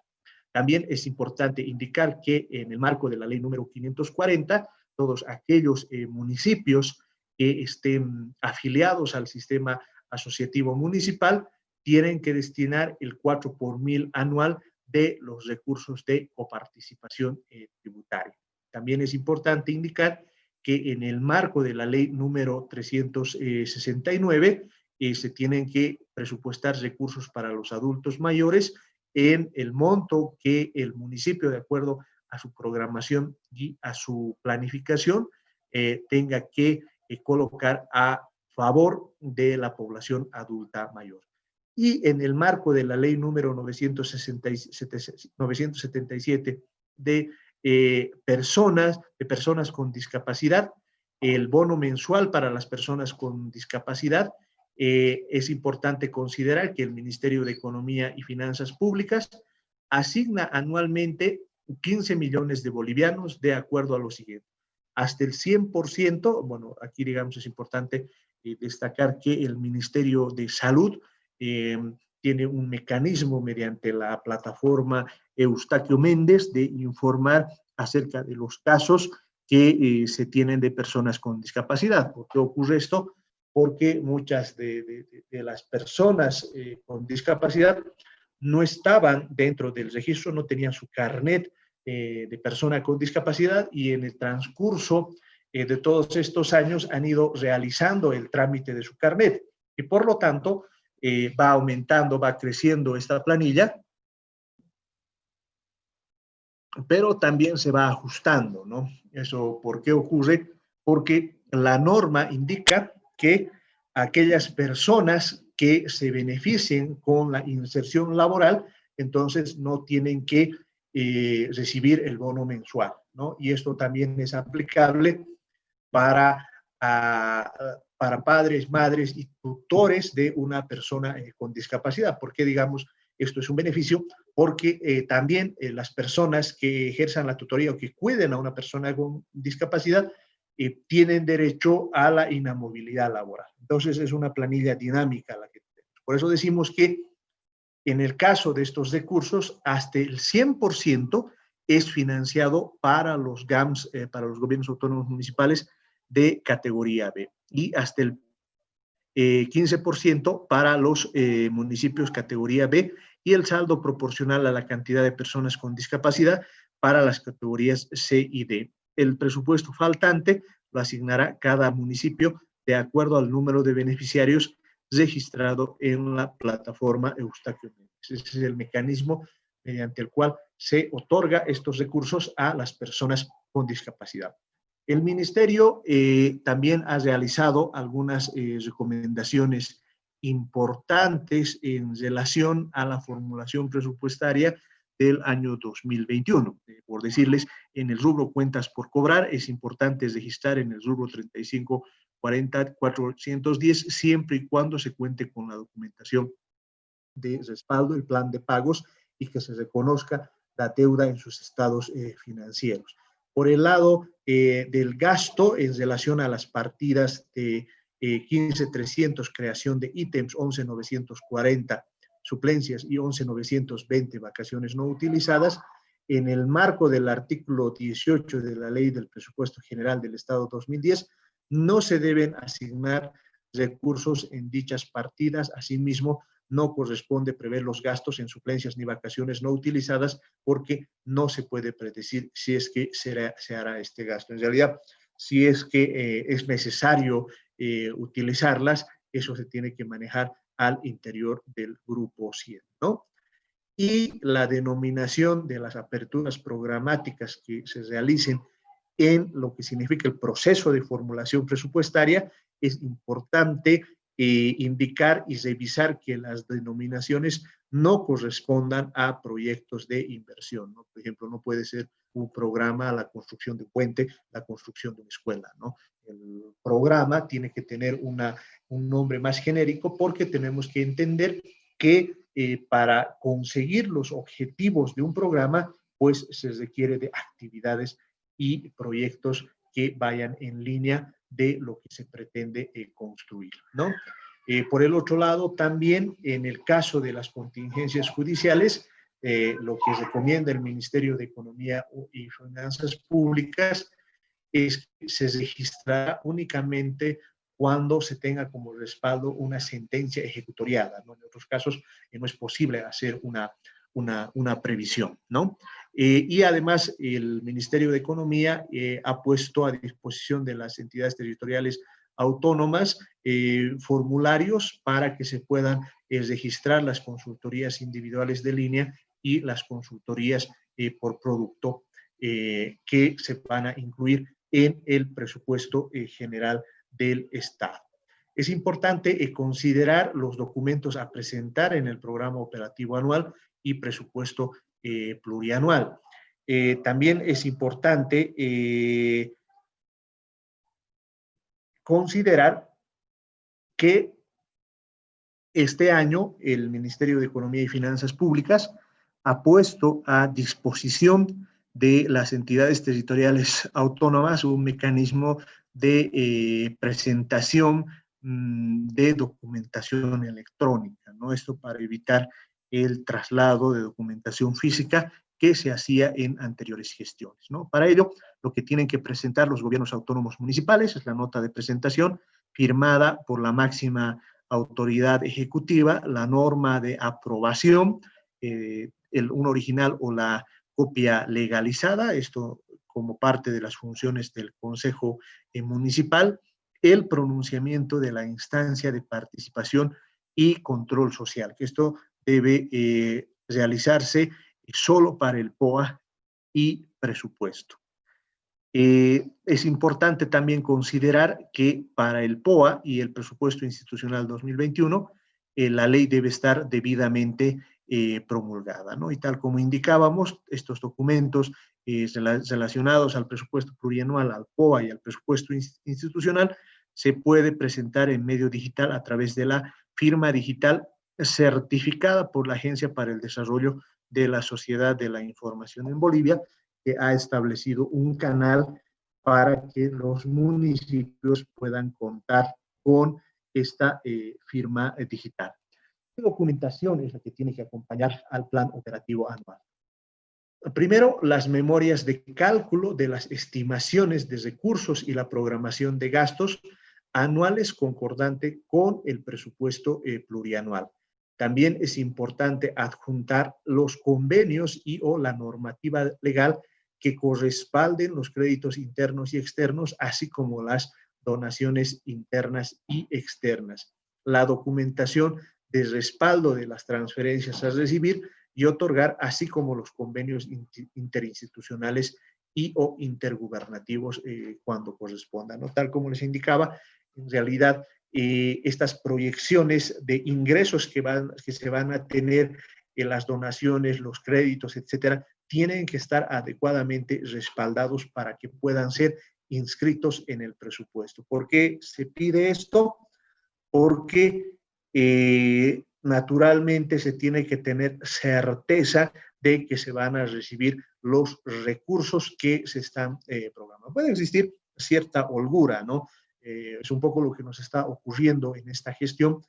También es importante indicar que en el marco de la ley número 540, todos aquellos municipios que estén afiliados al sistema asociativo municipal tienen que destinar el 4 por mil anual de los recursos de coparticipación tributaria. También es importante indicar que en el marco de la ley número 369 se tienen que presupuestar recursos para los adultos mayores en el monto que el municipio, de acuerdo a su programación y a su planificación, tenga que colocar a favor de la población adulta mayor. Y en el marco de la ley número 977 de personas con discapacidad, el bono mensual para las personas con discapacidad, es importante considerar que el Ministerio de Economía y Finanzas Públicas asigna anualmente 15 millones de bolivianos de acuerdo a lo siguiente. Hasta el 100%, bueno, aquí digamos es importante destacar que el Ministerio de Salud tiene un mecanismo mediante la plataforma Eustaquio Méndez de informar acerca de los casos que se tienen de personas con discapacidad. ¿Por qué ocurre esto? Porque muchas de las personas con discapacidad no estaban dentro del registro, no tenían su carnet de persona con discapacidad, y en el transcurso de todos estos años han ido realizando el trámite de su carnet, y por lo tanto va aumentando, va creciendo esta planilla, pero también se va ajustando, ¿no? ¿Eso por qué ocurre? Porque la norma indica que aquellas personas que se beneficien con la inserción laboral, entonces no tienen que recibir el bono mensual, ¿no? Y esto también es aplicable para, para padres, madres y tutores de una persona con discapacidad. ¿Por qué, digamos, esto es un beneficio? Porque también las personas que ejerzan la tutoría o que cuiden a una persona con discapacidad tienen derecho a la inamovilidad laboral. Entonces es una planilla dinámica la que tenemos. Por eso decimos que en el caso de estos recursos, hasta el 100% es financiado para los GAMS, para los gobiernos autónomos municipales de categoría B, y hasta el 15% para los municipios categoría B, y el saldo proporcional a la cantidad de personas con discapacidad para las categorías C y D. El presupuesto faltante lo asignará cada municipio de acuerdo al número de beneficiarios registrado en la plataforma Eustaquio Méndez. Ese es el mecanismo mediante el cual se otorga estos recursos a las personas con discapacidad. El Ministerio también ha realizado algunas recomendaciones importantes en relación a la formulación presupuestaria del año 2021. Por decirles, en el rubro cuentas por cobrar, es importante registrar en el rubro 3540-410, siempre y cuando se cuente con la documentación de respaldo, el plan de pagos, y que se reconozca la deuda en sus estados financieros. Por el lado del gasto, en relación a las partidas de 15.300, creación de ítems, 11.940, suplencias, y 11.920, vacaciones no utilizadas, en el marco del artículo 18 de la Ley del Presupuesto General del Estado 2010, no se deben asignar recursos en dichas partidas. Asimismo, no corresponde prever los gastos en suplencias ni vacaciones no utilizadas, porque no se puede predecir si es que se hará este gasto. En realidad, si es que es necesario utilizarlas, eso se tiene que manejar al interior del grupo 100, ¿no? Y la denominación de las aperturas programáticas que se realicen en lo que significa el proceso de formulación presupuestaria, es importante indicar y revisar que las denominaciones no correspondan a proyectos de inversión, ¿no? Por ejemplo, no puede ser un programa a la construcción de un puente, la construcción de una escuela, ¿no? El programa tiene que tener un nombre más genérico, porque tenemos que entender que para conseguir los objetivos de un programa, pues se requiere de actividades y proyectos que vayan en línea de lo que se pretende construir, ¿no? Por el otro lado, también en el caso de las contingencias judiciales, lo que recomienda el Ministerio de Economía y Finanzas Públicas es que se registrará únicamente cuando se tenga como respaldo una sentencia ejecutoriada, ¿no? En otros casos no es posible hacer una previsión, ¿no? Y además el Ministerio de Economía ha puesto a disposición de las entidades territoriales autónomas formularios para que se puedan registrar las consultorías individuales de línea y las consultorías por producto que se van a incluir en el presupuesto general del Estado. Es importante considerar los documentos a presentar en el programa operativo anual y presupuesto plurianual. También es importante considerar que este año el Ministerio de Economía y Finanzas Públicas ha puesto a disposición de las entidades territoriales autónomas un mecanismo de presentación de documentación electrónica, ¿no? Esto para evitar el traslado de documentación física que se hacía en anteriores gestiones, ¿no? Para ello, lo que tienen que presentar los gobiernos autónomos municipales es la nota de presentación firmada por la máxima autoridad ejecutiva, la norma de aprobación, un original o la copia legalizada, esto como parte de las funciones del Consejo Municipal, el pronunciamiento de la instancia de participación y control social, que esto debe realizarse solo para el POA y presupuesto. Es importante también considerar que para el POA y el presupuesto institucional 2021, la ley debe estar debidamente promulgada, ¿no? Y tal como indicábamos, estos documentos relacionados al presupuesto plurianual, al POA y al presupuesto institucional, se puede presentar en medio digital a través de la firma digital certificada por la Agencia para el Desarrollo de la Sociedad de la Información en Bolivia, que ha establecido un canal para que los municipios puedan contar con esta firma digital. ¿Qué documentación es la que tiene que acompañar al plan operativo anual? Primero, las memorias de cálculo de las estimaciones de recursos y la programación de gastos anuales concordante con el presupuesto plurianual. También es importante adjuntar los convenios y o la normativa legal que corresponden los créditos internos y externos, así como las donaciones internas y externas. La documentación de respaldo de las transferencias a recibir y otorgar, así como los convenios interinstitucionales y o intergubernativos cuando correspondan, ¿no? Tal como les indicaba, en realidad estas proyecciones de ingresos que se van a tener en las donaciones, los créditos, etcétera, tienen que estar adecuadamente respaldados para que puedan ser inscritos en el presupuesto. ¿Por qué se pide esto? Porque naturalmente se tiene que tener certeza de que se van a recibir los recursos que se están programando. Puede existir cierta holgura, ¿no? Es un poco lo que nos está ocurriendo en esta gestión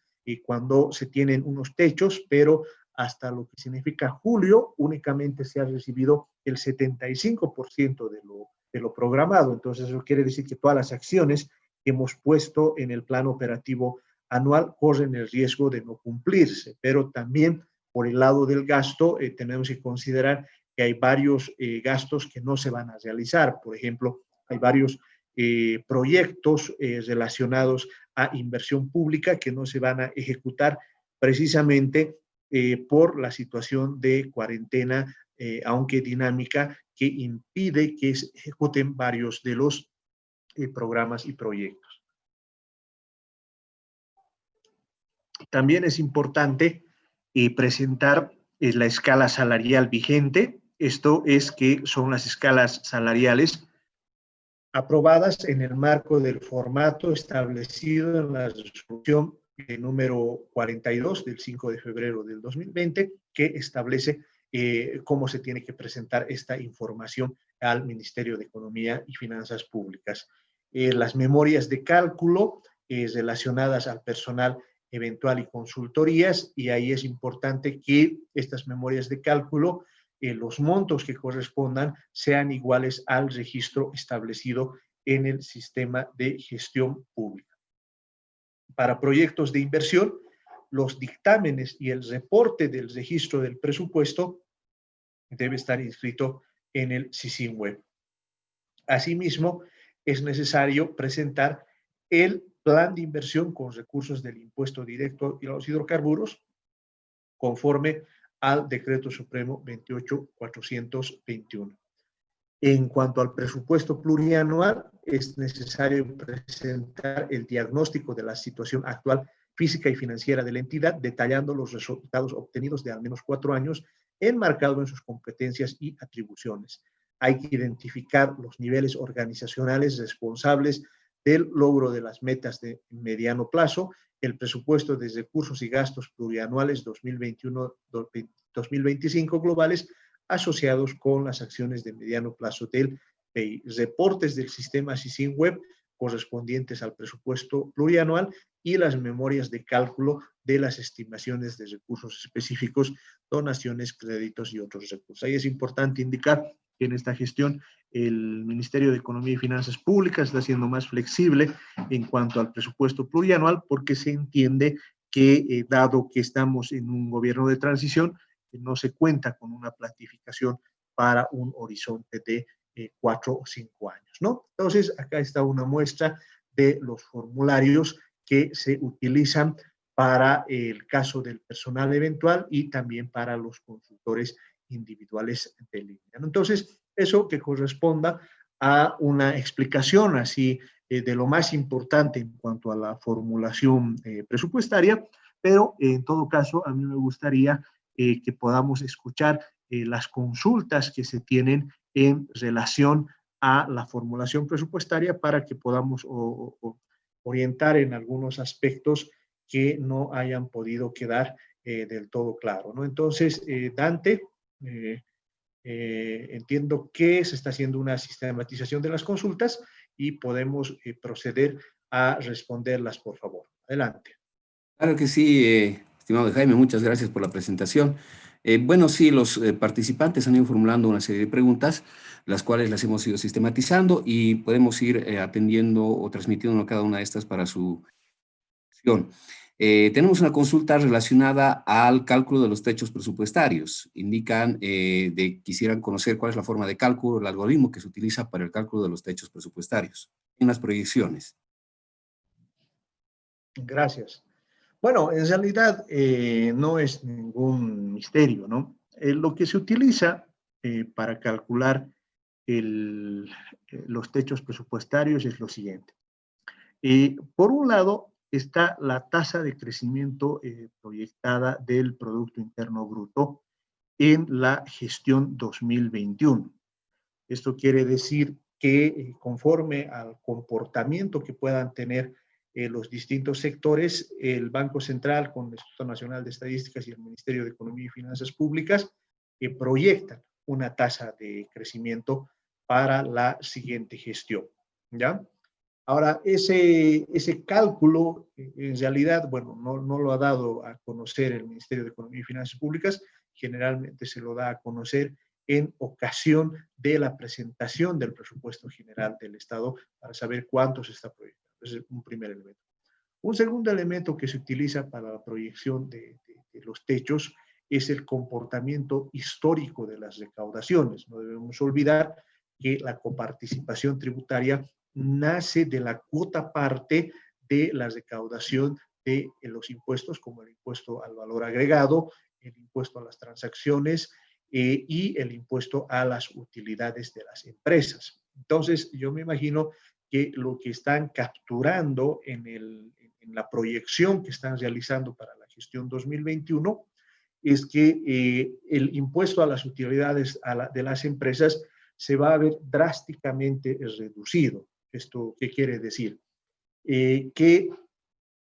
cuando se tienen unos techos, pero hasta lo que significa julio únicamente se ha recibido el 75% de lo programado. Entonces eso quiere decir que todas las acciones que hemos puesto en el plan operativo anual corren el riesgo de no cumplirse, pero también por el lado del gasto tenemos que considerar que hay varios gastos que no se van a realizar. Por ejemplo, hay varios proyectos relacionados a inversión pública que no se van a ejecutar precisamente por la situación de cuarentena, aunque dinámica, que impide que se ejecuten varios de los programas y proyectos. También es importante presentar la escala salarial vigente. Esto es que son las escalas salariales aprobadas en el marco del formato establecido en la resolución número 42 del 5 de febrero del 2020, que establece cómo se tiene que presentar esta información al Ministerio de Economía y Finanzas Públicas. Las memorias de cálculo relacionadas al personal eventual y consultorías, y ahí es importante que estas memorias de cálculo, los montos que correspondan, sean iguales al registro establecido en el sistema de gestión pública. Para proyectos de inversión, los dictámenes y el reporte del registro del presupuesto debe estar inscrito en el SISIN web. Asimismo, es necesario presentar el plan de inversión con recursos del impuesto directo y los hidrocarburos, conforme al Decreto Supremo 28421. En cuanto al presupuesto plurianual, es necesario presentar el diagnóstico de la situación actual física y financiera de la entidad, detallando los resultados obtenidos de al menos 4 años, enmarcado en sus competencias y atribuciones. Hay que identificar los niveles organizacionales responsables del logro de las metas de mediano plazo, el presupuesto de recursos y gastos plurianuales 2021-2025 globales asociados con las acciones de mediano plazo del PEI, reportes del sistema SISIN Web correspondientes al presupuesto plurianual y las memorias de cálculo de las estimaciones de recursos específicos, donaciones, créditos y otros recursos. Ahí es importante indicar que en esta gestión el Ministerio de Economía y Finanzas Públicas está siendo más flexible en cuanto al presupuesto plurianual porque se entiende que dado que estamos en un gobierno de transición, no se cuenta con una planificación para un horizonte de 4 o 5 años, ¿no? Entonces, acá está una muestra de los formularios que se utilizan para el caso del personal eventual y también para los consultores individuales de línea. Entonces, eso que corresponda a una explicación así de lo más importante en cuanto a la formulación presupuestaria, pero en todo caso, a mí me gustaría que podamos escuchar las consultas que se tienen en relación a la formulación presupuestaria para que podamos orientar en algunos aspectos que no hayan podido quedar del todo claro, ¿no? Entonces, Dante, entiendo que se está haciendo una sistematización de las consultas y podemos proceder a responderlas, por favor. Adelante. Claro que sí, estimado Jaime, muchas gracias por la presentación. Bueno, sí, los participantes han ido formulando una serie de preguntas, las cuales las hemos ido sistematizando y podemos ir atendiendo o transmitiendo cada una de estas para su acción. Tenemos una consulta relacionada al cálculo de los techos presupuestarios. Indican quisieran conocer cuál es la forma de cálculo, el algoritmo que se utiliza para el cálculo de los techos presupuestarios en las proyecciones. Gracias. Bueno, en realidad no es ningún misterio, ¿no? Lo que se utiliza para calcular los techos presupuestarios es lo siguiente. Por un lado está la tasa de crecimiento proyectada del Producto Interno Bruto en la gestión 2021. Esto quiere decir que conforme al comportamiento que puedan tener los distintos sectores, el Banco Central con el Instituto Nacional de Estadísticas y el Ministerio de Economía y Finanzas Públicas proyectan una tasa de crecimiento para la siguiente gestión, ¿ya? Ahora, ese cálculo, en realidad, bueno, no lo ha dado a conocer el Ministerio de Economía y Finanzas Públicas, generalmente se lo da a conocer en ocasión de la presentación del presupuesto general del Estado para saber cuánto se está proyectando. Ese es un primer elemento. Un segundo elemento que se utiliza para la proyección de los techos es el comportamiento histórico de las recaudaciones. No debemos olvidar que la coparticipación tributaria nace de la cuota parte de la recaudación de los impuestos, como el impuesto al valor agregado, el impuesto a las transacciones y el impuesto a las utilidades de las empresas. Entonces, yo me imagino que lo que están capturando en la proyección que están realizando para la gestión 2021 es que el impuesto a las utilidades de las empresas se va a ver drásticamente reducido. ¿Esto qué quiere decir? Que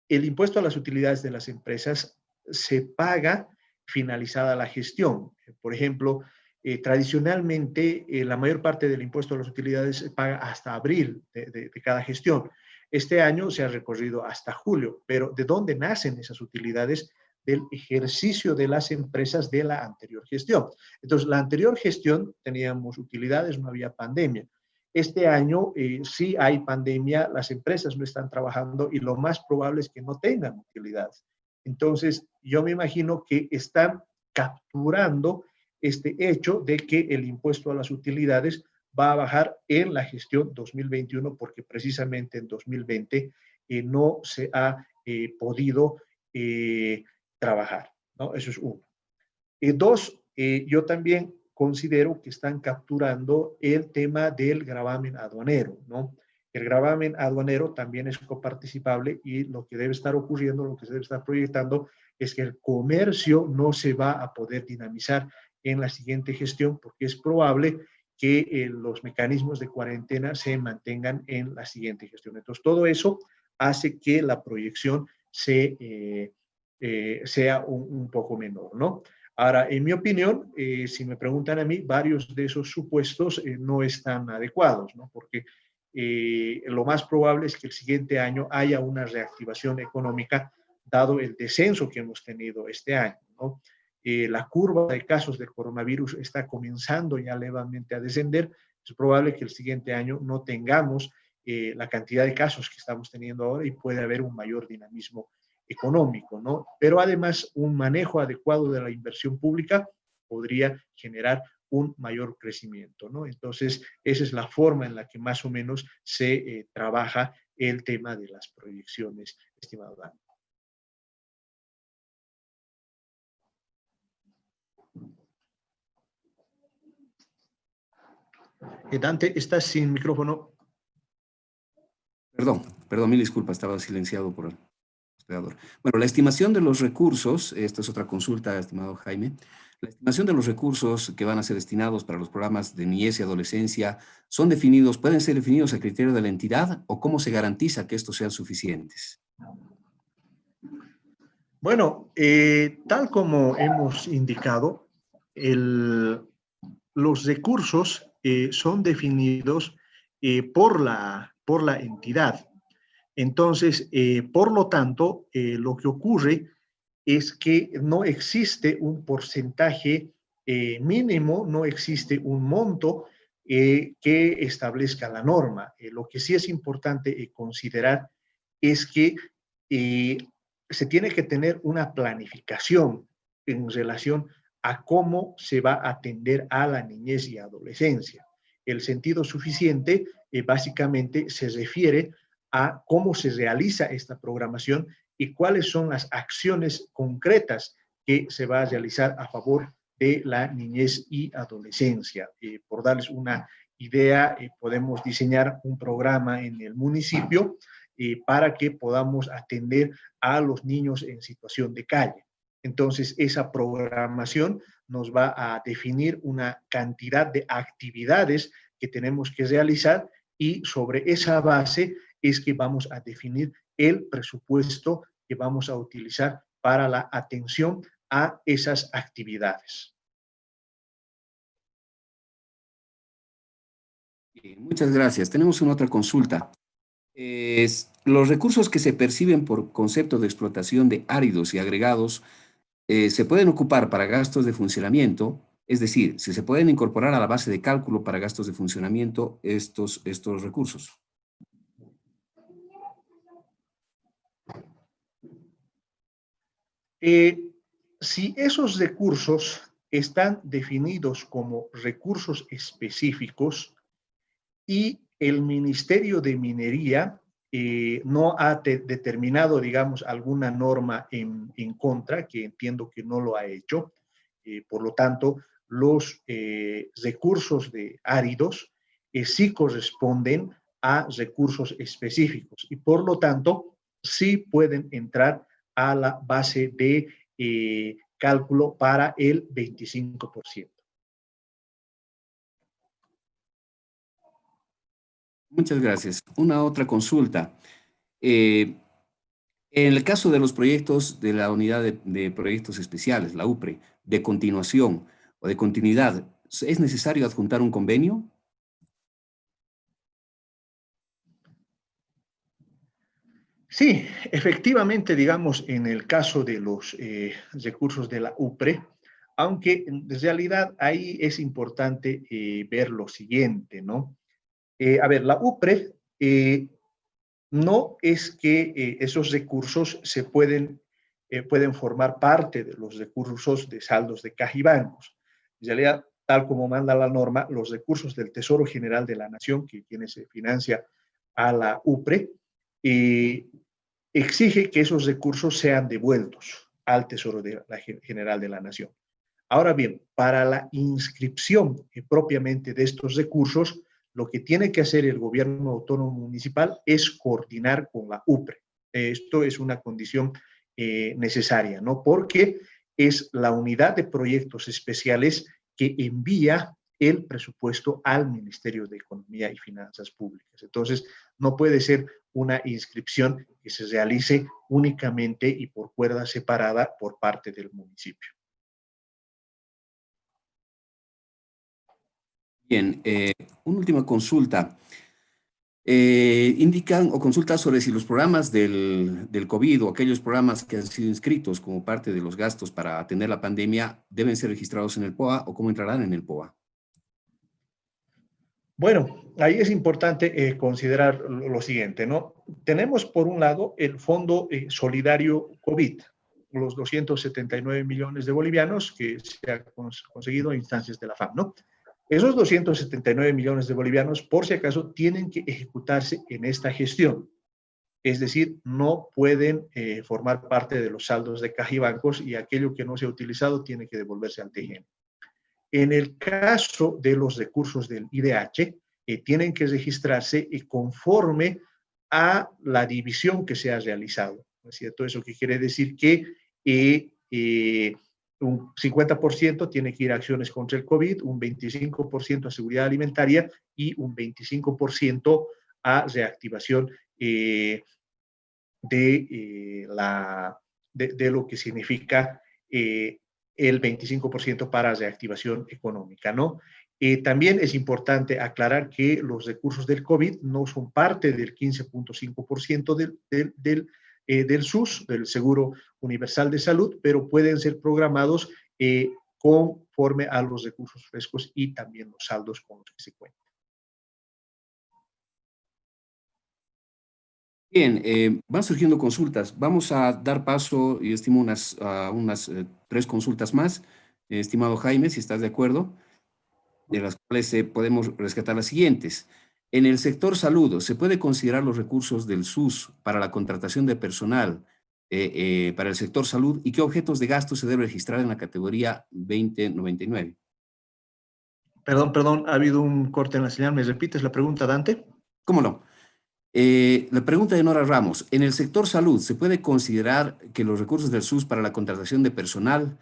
el impuesto a las utilidades de las empresas se paga finalizada la gestión. Por ejemplo, tradicionalmente la mayor parte del impuesto a las utilidades se paga hasta abril de cada gestión. Este año se ha recorrido hasta julio, pero ¿de dónde nacen esas utilidades? Del ejercicio de las empresas de la anterior gestión. Entonces, la anterior gestión teníamos utilidades, no había pandemia. Este año sí hay pandemia, las empresas no están trabajando y lo más probable es que no tengan utilidades. Entonces, yo me imagino que están capturando este hecho de que el impuesto a las utilidades va a bajar en la gestión 2021 porque precisamente en 2020 no se ha podido trabajar, ¿no? Eso es uno. Dos, yo también considero que están capturando el tema del gravamen aduanero, ¿no? El gravamen aduanero también es coparticipable y lo que debe estar ocurriendo, lo que se debe estar proyectando es que el comercio no se va a poder dinamizar en la siguiente gestión porque es probable que los mecanismos de cuarentena se mantengan en la siguiente gestión. Entonces, todo eso hace que la proyección sea un poco menor, ¿no? Ahora, en mi opinión, si me preguntan a mí, varios de esos supuestos no están adecuados, ¿no? Porque lo más probable es que el siguiente año haya una reactivación económica dado el descenso que hemos tenido este año, ¿no? La curva de casos del coronavirus está comenzando ya levemente a descender. Es probable que el siguiente año no tengamos la cantidad de casos que estamos teniendo ahora y puede haber un mayor dinamismo económico, ¿no? Pero además un manejo adecuado de la inversión pública podría generar un mayor crecimiento, ¿no? Entonces, esa es la forma en la que más o menos se trabaja el tema de las proyecciones, estimado Dan. Dante, estás sin micrófono. Perdón, mil disculpas, estaba silenciado por el hospedador. Bueno, la estimación de los recursos, esta es otra consulta, estimado Jaime. La estimación de los recursos que van a ser destinados para los programas de niñez y adolescencia pueden ser definidos a criterio de la entidad o cómo se garantiza que estos sean suficientes. Bueno, tal como hemos indicado, los recursos son definidos por la entidad. Entonces, por lo tanto, lo que ocurre es que no existe un porcentaje mínimo, no existe un monto que establezca la norma. Lo que sí es importante considerar es que se tiene que tener una planificación en relación a cómo se va a atender a la niñez y adolescencia. El sentido suficiente básicamente se refiere a cómo se realiza esta programación y cuáles son las acciones concretas que se va a realizar a favor de la niñez y adolescencia. Por darles una idea, podemos diseñar un programa en el municipio para que podamos atender a los niños en situación de calle. Entonces, esa programación nos va a definir una cantidad de actividades que tenemos que realizar y sobre esa base es que vamos a definir el presupuesto que vamos a utilizar para la atención a esas actividades. Muchas gracias. Tenemos una otra consulta. Los recursos que se perciben por concepto de explotación de áridos y agregados se pueden ocupar para gastos de funcionamiento, es decir, si se pueden incorporar a la base de cálculo para gastos de funcionamiento estos recursos. Si esos recursos están definidos como recursos específicos y el Ministerio de Minería no ha determinado, digamos, alguna norma en contra, que entiendo que no lo ha hecho, por lo tanto, los recursos de áridos sí corresponden a recursos específicos y por lo tanto sí pueden entrar a la base de cálculo para el 25%. Muchas gracias. Una otra consulta. En el caso de los proyectos de la Unidad de Proyectos Especiales, la UPRE, de continuación o de continuidad, ¿es necesario adjuntar un convenio? Sí, efectivamente, digamos, en el caso de los recursos de la UPRE, aunque en realidad ahí es importante ver lo siguiente, ¿no? A ver, la UPRE no es que esos recursos pueden formar parte de los recursos de saldos de caja y bancos. En realidad, tal como manda la norma, los recursos del Tesoro General de la Nación, que quien se financia a la UPRE, exige que esos recursos sean devueltos al Tesoro General de la Nación. Ahora bien, para la inscripción propiamente de estos recursos, lo que tiene que hacer el gobierno autónomo municipal es coordinar con la UPRE. Esto es una condición necesaria, ¿no? Porque es la unidad de proyectos especiales que envía el presupuesto al Ministerio de Economía y Finanzas Públicas. Entonces, no puede ser una inscripción que se realice únicamente y por cuerda separada por parte del municipio. Bien, una última consulta. Indican o consultan sobre si los programas del COVID o aquellos programas que han sido inscritos como parte de los gastos para atender la pandemia deben ser registrados en el POA o cómo entrarán en el POA. Bueno, ahí es importante considerar lo siguiente, ¿no? Tenemos por un lado el Fondo Solidario COVID, los 279 millones de bolivianos que se ha conseguido a instancias de la FAM, ¿no? Esos 279 millones de bolivianos, por si acaso, tienen que ejecutarse en esta gestión. Es decir, no pueden formar parte de los saldos de caja y bancos y aquello que no se ha utilizado tiene que devolverse al TGN. En el caso de los recursos del IDH, tienen que registrarse conforme a la división que se ha realizado, ¿no es cierto? Eso que quiere decir que un 50% tiene que ir a acciones contra el COVID, un 25% a seguridad alimentaria y un 25% a reactivación de lo que significa el 25% para reactivación económica, ¿no? También es importante aclarar que los recursos del COVID no son parte del 15.5% del SUS, del Seguro Universal de Salud, pero pueden ser programados conforme a los recursos frescos y también los saldos con los que se cuentan. Bien, van surgiendo consultas. Vamos a dar paso, y estimo unas 3 consultas más. Estimado Jaime, si estás de acuerdo, de las cuales podemos rescatar las siguientes. En el sector salud, ¿se puede considerar los recursos del SUS para la contratación de personal para el sector salud y qué objetos de gasto se debe registrar en la categoría 2099? Perdón, ha habido un corte en la señal. ¿Me repites la pregunta, Dante? ¿Cómo no? La pregunta de Nora Ramos. En el sector salud, ¿se puede considerar que los recursos del SUS para la contratación de personal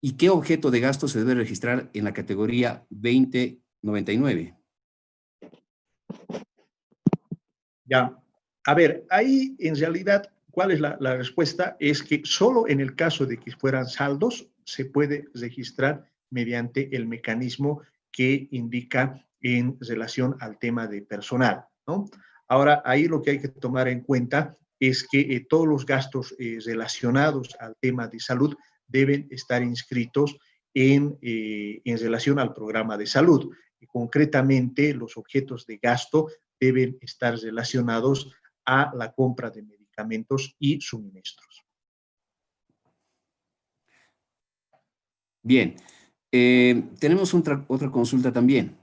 y qué objeto de gasto se debe registrar en la categoría 2099? Ya. A ver, ahí en realidad, ¿cuál es la respuesta? Es que solo en el caso de que fueran saldos se puede registrar mediante el mecanismo que indica en relación al tema de personal, ¿no? Ahora, ahí lo que hay que tomar en cuenta es que todos los gastos relacionados al tema de salud deben estar inscritos en relación al programa de salud. Y concretamente, los objetos de gasto deben estar relacionados a la compra de medicamentos y suministros. Bien, tenemos otra consulta también.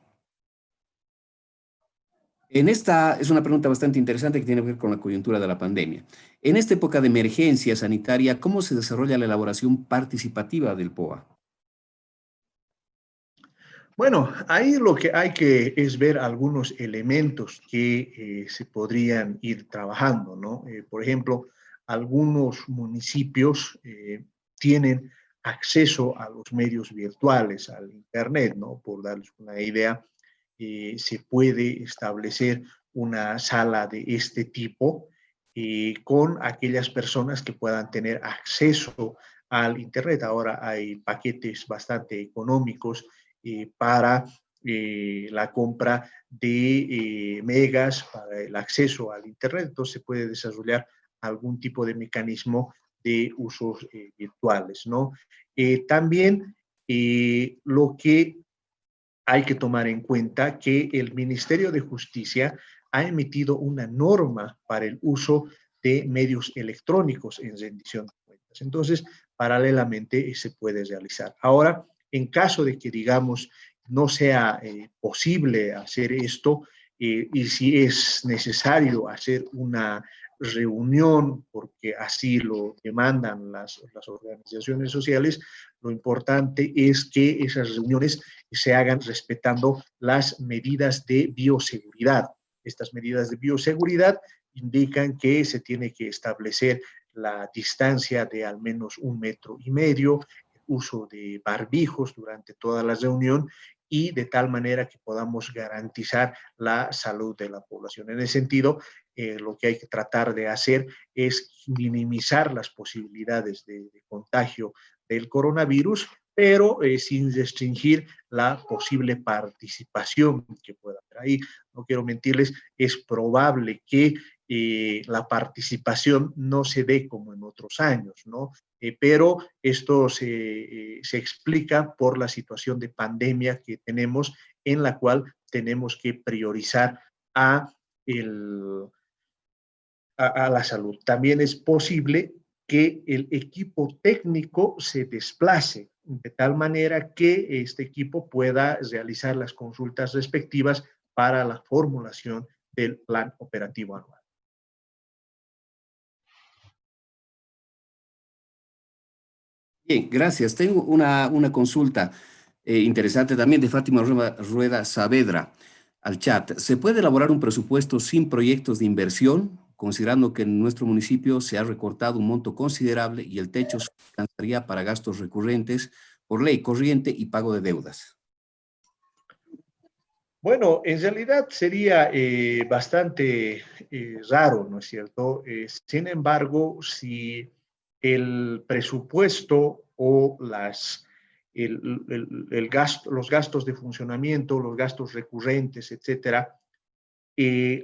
Esta es una pregunta bastante interesante que tiene que ver con la coyuntura de la pandemia. En esta época de emergencia sanitaria, ¿cómo se desarrolla la elaboración participativa del POA? Bueno, ahí lo que hay que es ver algunos elementos que se podrían ir trabajando, ¿no? Por ejemplo, algunos municipios tienen acceso a los medios virtuales, al Internet, ¿no? Por darles una idea, se puede establecer una sala de este tipo con aquellas personas que puedan tener acceso al Internet. Ahora hay paquetes bastante económicos para la compra de megas, para el acceso al Internet. Entonces se puede desarrollar algún tipo de mecanismo de usos virtuales, ¿no? También lo que hay que tomar en cuenta que el Ministerio de Justicia ha emitido una norma para el uso de medios electrónicos en rendición de cuentas. Entonces, paralelamente se puede realizar. Ahora, en caso de que, digamos, no sea posible hacer esto y si es necesario hacer una reunión, porque así lo demandan las organizaciones sociales, lo importante es que esas reuniones se hagan respetando las medidas de bioseguridad. Estas medidas de bioseguridad indican que se tiene que establecer la distancia de al menos 1,5 metros, el uso de barbijos durante toda la reunión y de tal manera que podamos garantizar la salud de la población. En ese sentido, lo que hay que tratar de hacer es minimizar las posibilidades de contagio del coronavirus, pero sin restringir la posible participación que pueda haber. Ahí, no quiero mentirles, es probable que la participación no se dé como en otros años, ¿no? Pero esto se explica por la situación de pandemia que tenemos, en la cual tenemos que priorizar a, el, a la salud. También es posible que el equipo técnico se desplace de tal manera que este equipo pueda realizar las consultas respectivas para la formulación del plan operativo anual. Bien, gracias. Tengo una consulta interesante también de Fátima Rueda Saavedra al chat. ¿Se puede elaborar un presupuesto sin proyectos de inversión, considerando que en nuestro municipio se ha recortado un monto considerable y el techo se alcanzaría para gastos recurrentes por ley corriente y pago de deudas? Bueno, en realidad sería bastante raro, ¿no es cierto? Sin embargo, si el presupuesto o los gastos de funcionamiento, los gastos recurrentes, etcétera,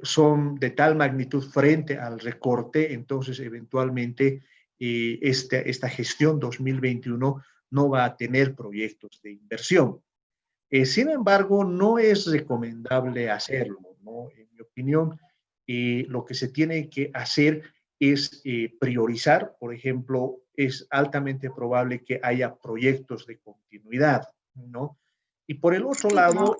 son de tal magnitud frente al recorte, entonces eventualmente esta gestión 2021 no va a tener proyectos de inversión. Sin embargo, no es recomendable hacerlo, ¿no? En mi opinión, lo que se tiene que hacer es priorizar. Por ejemplo, es altamente probable que haya proyectos de continuidad, ¿no? Y por el otro lado,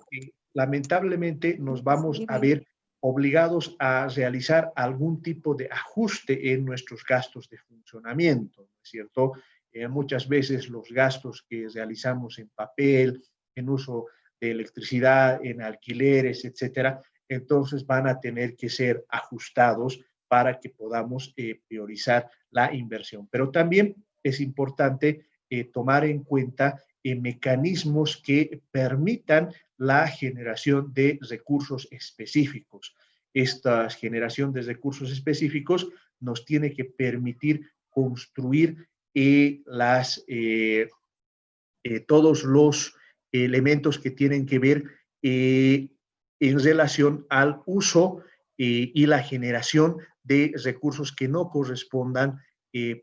lamentablemente nos vamos a ver obligados a realizar algún tipo de ajuste en nuestros gastos de funcionamiento, ¿no es cierto? Muchas veces los gastos que realizamos en papel, en uso de electricidad, en alquileres, etcétera, entonces van a tener que ser ajustados para que podamos priorizar la inversión. Pero también es importante tomar en cuenta mecanismos que permitan la generación de recursos específicos. Esta generación de recursos específicos nos tiene que permitir construir todos los elementos que tienen que ver en relación al uso y la generación de recursos que no correspondan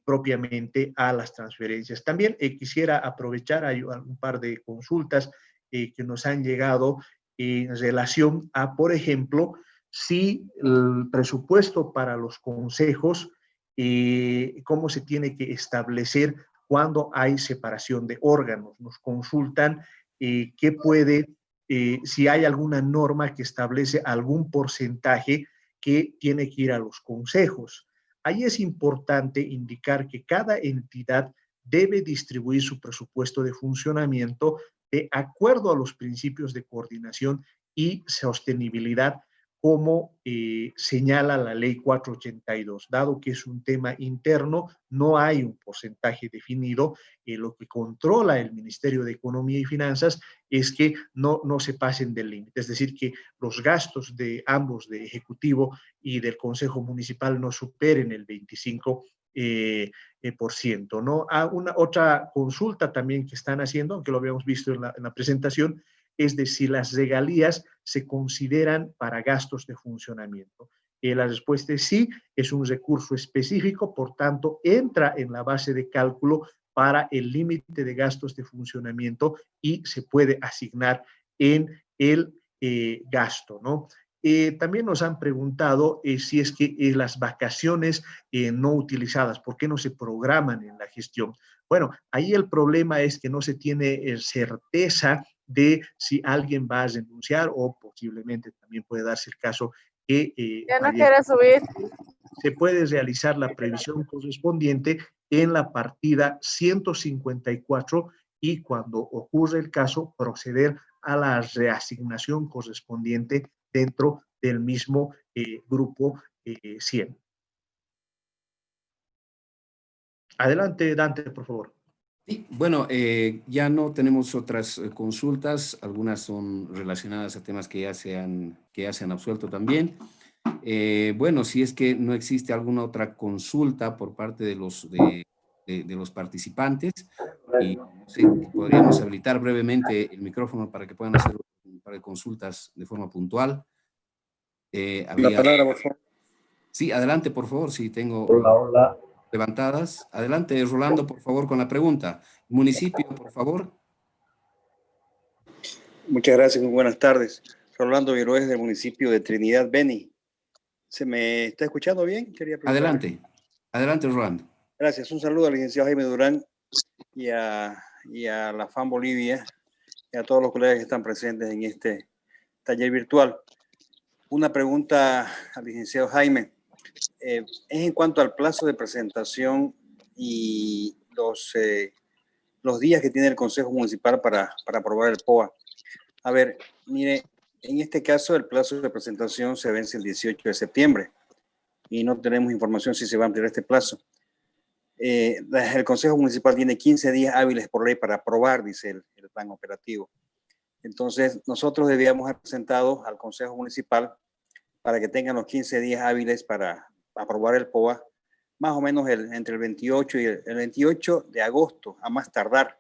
propiamente a las transferencias. También quisiera aprovechar, hay un par de consultas que nos han llegado en relación a, por ejemplo, si el presupuesto para los consejos, cómo se tiene que establecer cuando hay separación de órganos. Nos consultan si hay alguna norma que establece algún porcentaje que tiene que ir a los consejos. Ahí es importante indicar que cada entidad debe distribuir su presupuesto de funcionamiento de acuerdo a los principios de coordinación y sostenibilidad, como señala la ley 482. Dado que es un tema interno, no hay un porcentaje definido. Lo que controla el Ministerio de Economía y Finanzas es que no se pasen del límite, es decir, que los gastos de ambos, de Ejecutivo y del Consejo Municipal, no superen el 25%, ¿no? Otra consulta también que están haciendo, aunque lo habíamos visto en la presentación, es de si las regalías se consideran para gastos de funcionamiento. La respuesta es sí, es un recurso específico, por tanto, entra en la base de cálculo para el límite de gastos de funcionamiento y se puede asignar en el gasto, ¿no? También nos han preguntado si es que las vacaciones no utilizadas, ¿por qué no se programan en la gestión? Bueno, ahí el problema es que no se tiene certeza de si alguien va a renunciar o posiblemente también puede darse el caso que Ya no quiere subir. se puede realizar la previsión correspondiente en la partida 154 y cuando ocurre el caso, proceder a la reasignación correspondiente dentro del mismo grupo 100. Adelante, Dante, por favor. Sí, bueno, ya no tenemos otras consultas, algunas son relacionadas a temas que ya se han absuelto también. Bueno, si es que no existe alguna otra consulta por parte de los participantes, y no sé, podríamos habilitar brevemente el micrófono para que puedan hacer un par de consultas de forma puntual. La palabra, por favor. Sí, adelante, por favor, si tengo Hola. levantadas. Adelante, Rolando, por favor, con la pregunta. Municipio, por favor. Muchas gracias, muy buenas tardes. Rolando Viroes, del municipio de Trinidad Beni. ¿Se me está escuchando bien? Quería Adelante, adelante, Rolando. Gracias. Un saludo al licenciado Jaime Durán y a la FAM Bolivia y a todos los colegas que están presentes en este taller virtual. Una pregunta al licenciado Jaime. Es en cuanto al plazo de presentación y los días que tiene el Consejo Municipal para aprobar el POA. A ver, mire, en este caso el plazo de presentación se vence el 18 de septiembre y no tenemos información si se va a ampliar este plazo. El Consejo Municipal tiene 15 días hábiles por ley para aprobar, dice el plan operativo. Entonces, nosotros debíamos haber presentado al Consejo Municipal para que tengan los 15 días hábiles para aprobar el POA, más o menos entre el 28 y el 28 de agosto, a más tardar,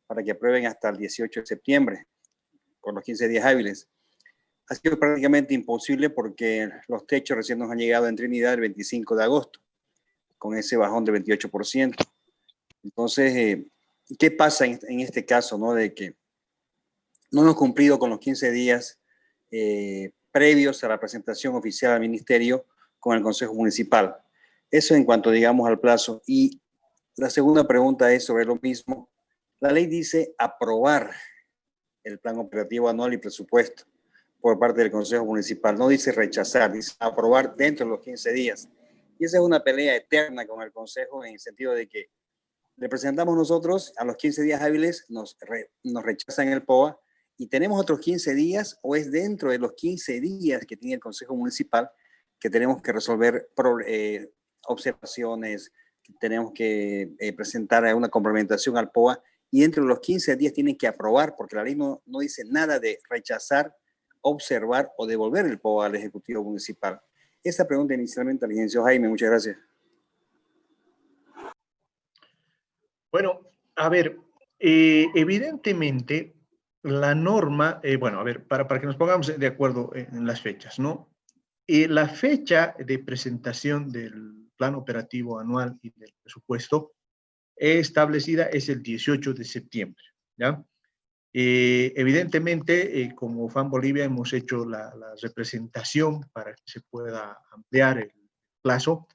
para que aprueben hasta el 18 de septiembre, con los 15 días hábiles. Ha sido prácticamente imposible porque los techos recién nos han llegado en Trinidad el 25 de agosto, con ese bajón de 28%. Entonces, ¿qué pasa en este caso, no? De que no hemos cumplido con los 15 días previos a la presentación oficial al Ministerio con el Consejo Municipal. Eso en cuanto, digamos, al plazo. Y la segunda pregunta es sobre lo mismo. La ley dice aprobar el plan operativo anual y presupuesto por parte del Consejo Municipal. No dice rechazar, dice aprobar dentro de los 15 días. Y esa es una pelea eterna con el Consejo en el sentido de que le presentamos nosotros a los 15 días hábiles, nos rechazan el POA y tenemos otros 15 días o es dentro de los 15 días que tiene el Consejo Municipal que tenemos que resolver observaciones, que tenemos que presentar una complementación al POA y dentro de los 15 días tienen que aprobar porque la ley no dice nada de rechazar, observar o devolver el POA al Ejecutivo Municipal. Esta pregunta inicialmente al licenciado Jaime, muchas gracias. Bueno, a ver, evidentemente la norma, bueno, a ver, para que nos pongamos de acuerdo en las fechas, ¿no? La fecha de presentación del plan operativo anual y del presupuesto establecida es el 18 de septiembre, ¿ya? Evidentemente, como FAM Bolivia hemos hecho la representación para que se pueda ampliar el plazo.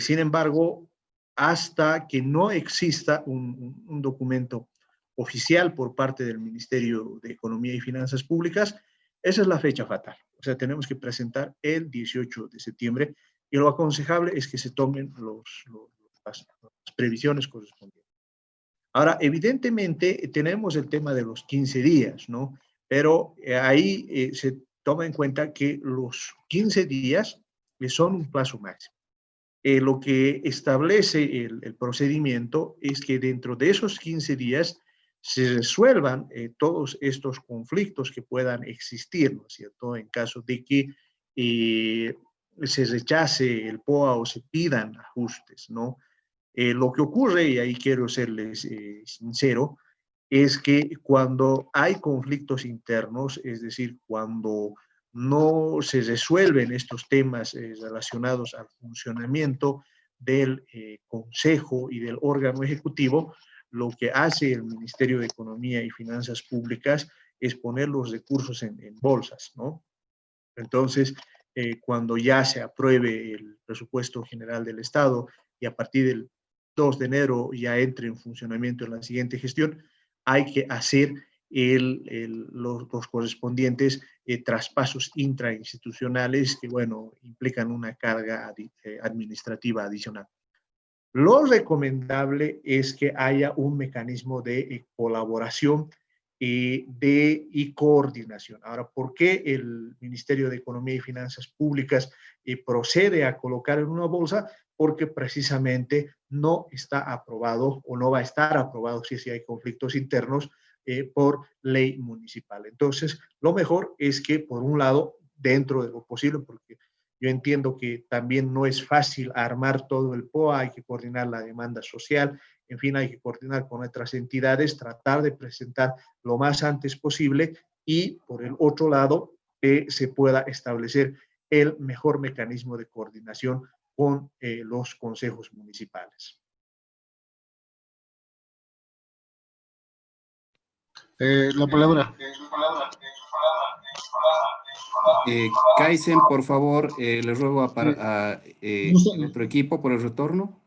Sin embargo, hasta que no exista un documento oficial por parte del Ministerio de Economía y Finanzas Públicas, esa es la fecha fatal. O sea, tenemos que presentar el 18 de septiembre y lo aconsejable es que se tomen las previsiones correspondientes. Ahora, evidentemente, tenemos el tema de los 15 días, ¿no? Pero ahí se toma en cuenta que los 15 días son un plazo máximo. Lo que establece el procedimiento es que dentro de esos 15 días se resuelvan todos estos conflictos que puedan existir, ¿no es cierto? En caso de que se rechace el POA o se pidan ajustes, ¿no? Lo que ocurre, y ahí quiero serles sincero, es que cuando hay conflictos internos, es decir, cuando no se resuelven estos temas relacionados al funcionamiento del Consejo y del órgano ejecutivo, lo que hace el Ministerio de Economía y Finanzas Públicas es poner los recursos en bolsas, ¿no? Entonces, cuando ya se apruebe el presupuesto general del Estado y a partir del 2 de enero ya entre en funcionamiento en la siguiente gestión, hay que hacer los correspondientes traspasos intrainstitucionales que, bueno, implican una carga administrativa adicional. Lo recomendable es que haya un mecanismo de colaboración y coordinación. Ahora, ¿por qué el Ministerio de Economía y Finanzas Públicas procede a colocar en una bolsa? Porque precisamente no está aprobado o no va a estar aprobado si hay conflictos internos por ley municipal. Entonces, lo mejor es que, por un lado, dentro de lo posible, porque yo entiendo que también no es fácil armar todo el POA, hay que coordinar la demanda social, en fin, hay que coordinar con otras entidades, tratar de presentar lo más antes posible y, por el otro lado, se pueda establecer el mejor mecanismo de coordinación con los consejos municipales. La palabra. Kaizen, por favor, le ruego a el otro equipo por el retorno.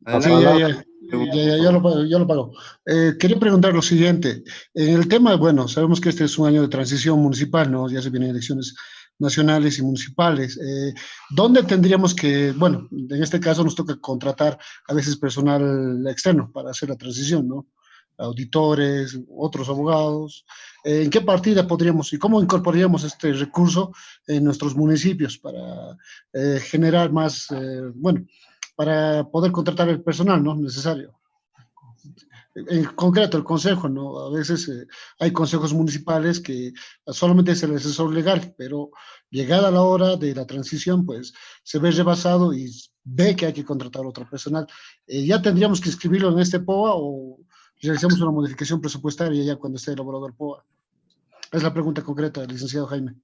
Adelante. Sí, ya lo pago. Quería preguntar lo siguiente. En el tema, bueno, sabemos que este es un año de transición municipal, ¿no? Ya se vienen elecciones nacionales y municipales. ¿Dónde tendríamos que, bueno, en este caso nos toca contratar a veces personal externo para hacer la transición, ¿no? Auditores, otros abogados. ¿En qué partida podríamos y cómo incorporaríamos este recurso en nuestros municipios para generar más, bueno, para poder contratar el personal, ¿no? Necesario. En concreto, el consejo, ¿no? A veces hay consejos municipales que solamente es el asesor legal, pero llegada la hora de la transición, pues se ve rebasado y ve que hay que contratar otro personal. ¿Ya tendríamos que inscribirlo en este POA o realizamos una modificación presupuestaria ya cuando esté elaborado el POA? Es la pregunta concreta del licenciado Jaime.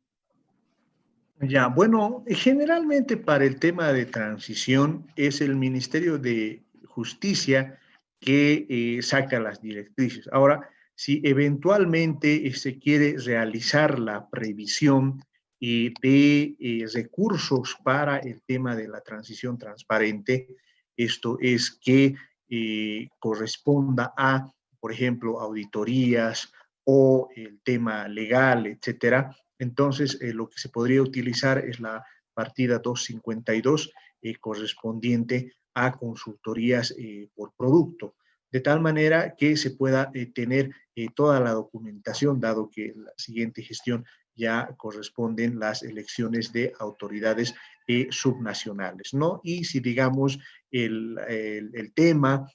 Ya, bueno, generalmente para el tema de transición es el Ministerio de Justicia que saca las directrices. Ahora, si eventualmente se quiere realizar la previsión de recursos para el tema de la transición transparente, esto es que corresponda a, por ejemplo, auditorías o el tema legal, etcétera. Entonces, lo que se podría utilizar es la partida 252 correspondiente a consultorías por producto, de tal manera que se pueda tener toda la documentación, dado que en la siguiente gestión ya corresponden las elecciones de autoridades subnacionales, ¿no? Y si, digamos, el tema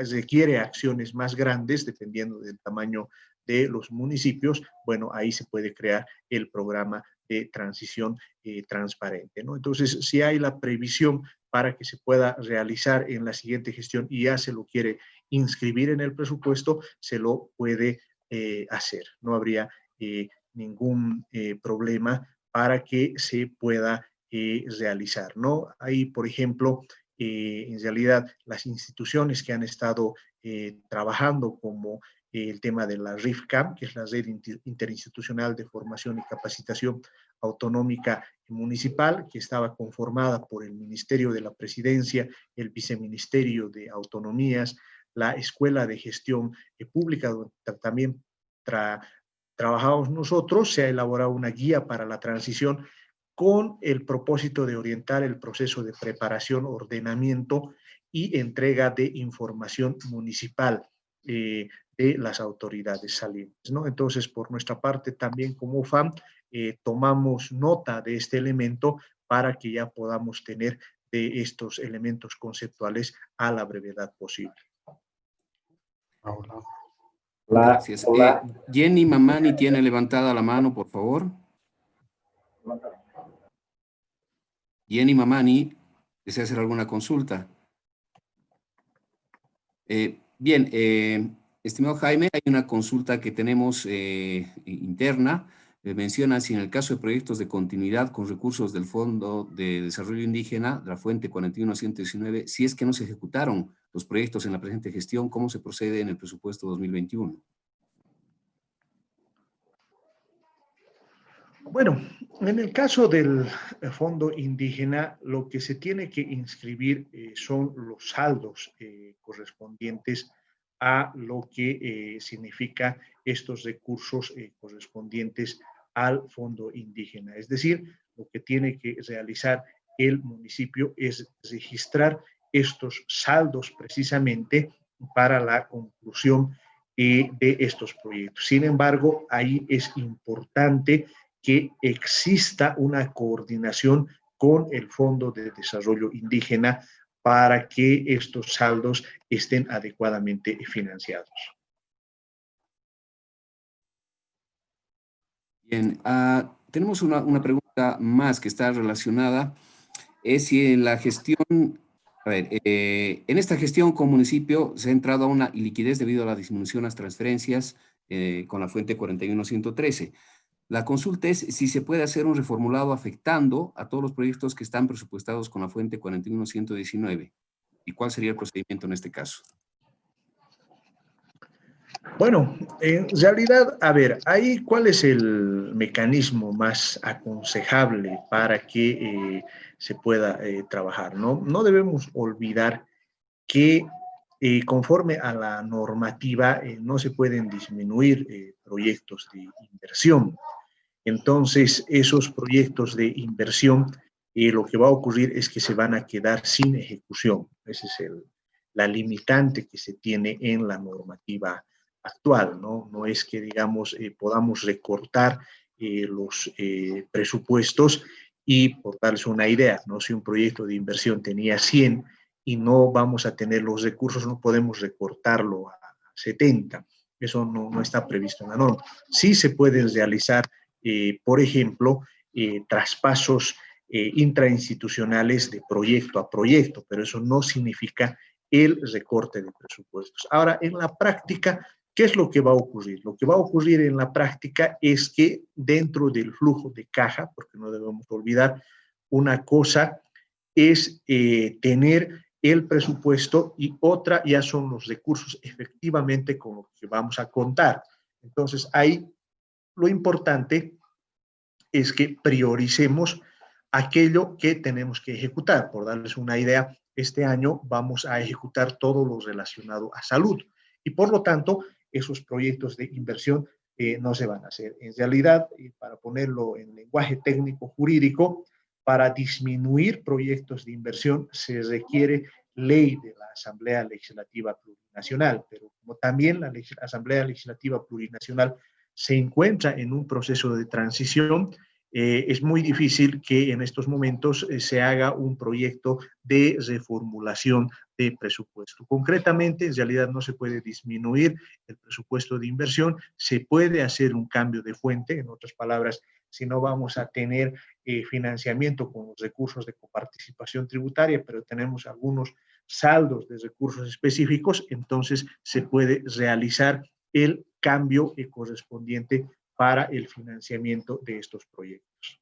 requiere acciones más grandes, dependiendo del tamaño de los municipios, bueno, ahí se puede crear el programa de transición transparente, ¿no? Entonces, si hay la previsión para que se pueda realizar en la siguiente gestión y ya se lo quiere inscribir en el presupuesto, se lo puede hacer. No habría ningún problema para que se pueda realizar, ¿no? Ahí, por ejemplo, en realidad las instituciones que han estado trabajando como el tema de la RIFCAM, que es la Red Interinstitucional de Formación y Capacitación Autonómica Municipal, que estaba conformada por el Ministerio de la Presidencia, el Viceministerio de Autonomías, la Escuela de Gestión Pública, donde también trabajamos nosotros. Se ha elaborado una guía para la transición con el propósito de orientar el proceso de preparación, ordenamiento y entrega de información municipal de las autoridades salientes, ¿no? Entonces, por nuestra parte, también como FAM, tomamos nota de este elemento para que ya podamos tener de estos elementos conceptuales a la brevedad posible. Gracias. Jenny Mamani tiene levantada la mano, por favor. Jenny Mamani, ¿desea hacer alguna consulta? Bien, estimado Jaime, hay una consulta que tenemos interna. Menciona si en el caso de proyectos de continuidad con recursos del Fondo de Desarrollo Indígena, de la fuente 41.119, si es que no se ejecutaron los proyectos en la presente gestión, ¿cómo se procede en el presupuesto 2021? Bueno, en el caso del Fondo Indígena, lo que se tiene que inscribir son los saldos correspondientes a lo que significa estos recursos correspondientes al fondo indígena. Es decir, lo que tiene que realizar el municipio es registrar estos saldos precisamente para la conclusión de estos proyectos. Sin embargo, ahí es importante que exista una coordinación con el Fondo de Desarrollo Indígena para que estos saldos estén adecuadamente financiados. Bien, tenemos una pregunta más que está relacionada, es si en la gestión, a ver, en esta gestión con municipio se ha entrado a una iliquidez debido a la disminución de las transferencias con la fuente 41113. La consulta es si se puede hacer un reformulado afectando a todos los proyectos que están presupuestados con la fuente 41119. ¿Y cuál sería el procedimiento en este caso? Bueno, en realidad, a ver, ahí cuál es el mecanismo más aconsejable para que se pueda trabajar, ¿no? No debemos olvidar que conforme a la normativa no se pueden disminuir proyectos de inversión. Entonces, esos proyectos de inversión, lo que va a ocurrir es que se van a quedar sin ejecución. Esa es la limitante que se tiene en la normativa actual, ¿no? No es que, digamos, podamos recortar los presupuestos y, por darles una idea, ¿no? Si un proyecto de inversión tenía 100 y no vamos a tener los recursos, no podemos recortarlo a 70. Eso no está previsto en la norma. Sí se pueden realizar por ejemplo, traspasos intrainstitucionales de proyecto a proyecto, pero eso no significa el recorte de presupuestos. Ahora, en la práctica, ¿qué es lo que va a ocurrir? Lo que va a ocurrir en la práctica es que dentro del flujo de caja, porque no debemos olvidar, una cosa es tener el presupuesto y otra ya son los recursos efectivamente con los que vamos a contar. Entonces, ahí lo importante es que prioricemos aquello que tenemos que ejecutar. Por darles una idea, este año vamos a ejecutar todo lo relacionado a salud y por lo tanto esos proyectos de inversión no se van a hacer. En realidad, para ponerlo en lenguaje técnico jurídico, para disminuir proyectos de inversión se requiere ley de la Asamblea Legislativa Plurinacional, pero como también la Asamblea Legislativa Plurinacional se encuentra en un proceso de transición, es muy difícil que en estos momentos se haga un proyecto de reformulación de presupuesto. Concretamente, en realidad no se puede disminuir el presupuesto de inversión, se puede hacer un cambio de fuente, en otras palabras, si no vamos a tener financiamiento con los recursos de coparticipación tributaria, pero tenemos algunos saldos de recursos específicos, entonces se puede realizar el cambio correspondiente para el financiamiento de estos proyectos.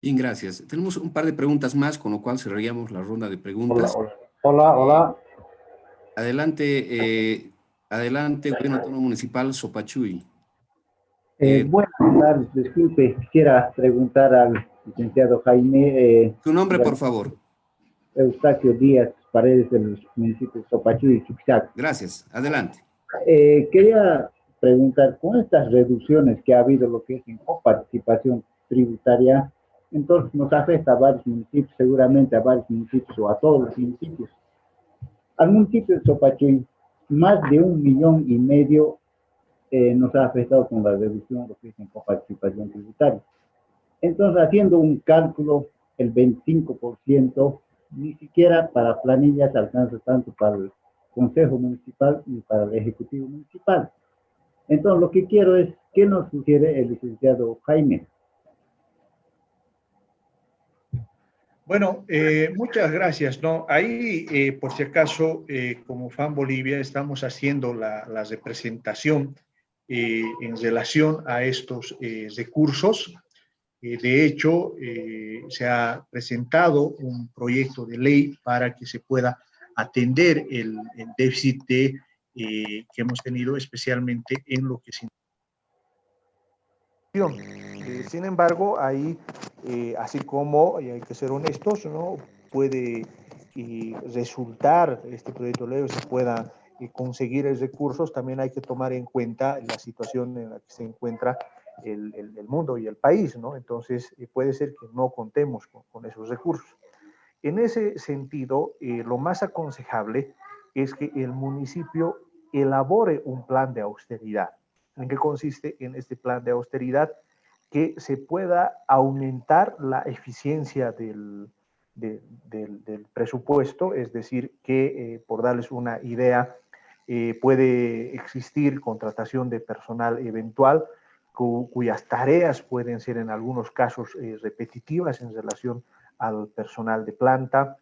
Bien, gracias. Tenemos un par de preguntas más, con lo cual cerraríamos la ronda de preguntas. Hola. Adelante, Gobierno Autónomo Municipal Sopachuy. Buenas tardes, disculpe, quisiera preguntar al licenciado Jaime. Su nombre, por favor. Eustaquio Díaz Paredes, del municipio de Sopachuy y Chuquisaca. Gracias, adelante. Quería preguntar, con estas reducciones que ha habido, lo que es en coparticipación tributaria, entonces nos afecta a varios municipios, seguramente a varios municipios o a todos los municipios. Al municipio de Sopachuy, más de 1,5 millones nos ha afectado con la reducción de lo que es en coparticipación tributaria. Entonces, haciendo un cálculo, el 25% ni siquiera para planillas alcanza tanto para el Consejo Municipal y para el Ejecutivo Municipal. Entonces, lo que quiero es, ¿qué nos sugiere el licenciado Jaime? Bueno, muchas gracias, ¿no? Ahí, por si acaso, como FAN Bolivia, estamos haciendo la representación en relación a estos recursos. De hecho, se ha presentado un proyecto de ley para que se pueda atender el déficit que hemos tenido, especialmente en lo que se... Sin embargo, ahí, así como, y hay que ser honestos, ¿no? Puede resultar este proyecto de ley, se pueda conseguir recursos, también hay que tomar en cuenta la situación en la que se encuentra el mundo y el país, ¿no? Entonces, puede ser que no contemos con esos recursos. En ese sentido, lo más aconsejable es que el municipio elabore un plan de austeridad. ¿En qué consiste en este plan de austeridad? Que se pueda aumentar la eficiencia del presupuesto, es decir, que, por darles una idea, puede existir contratación de personal eventual cuyas tareas pueden ser en algunos casos repetitivas en relación al personal de planta,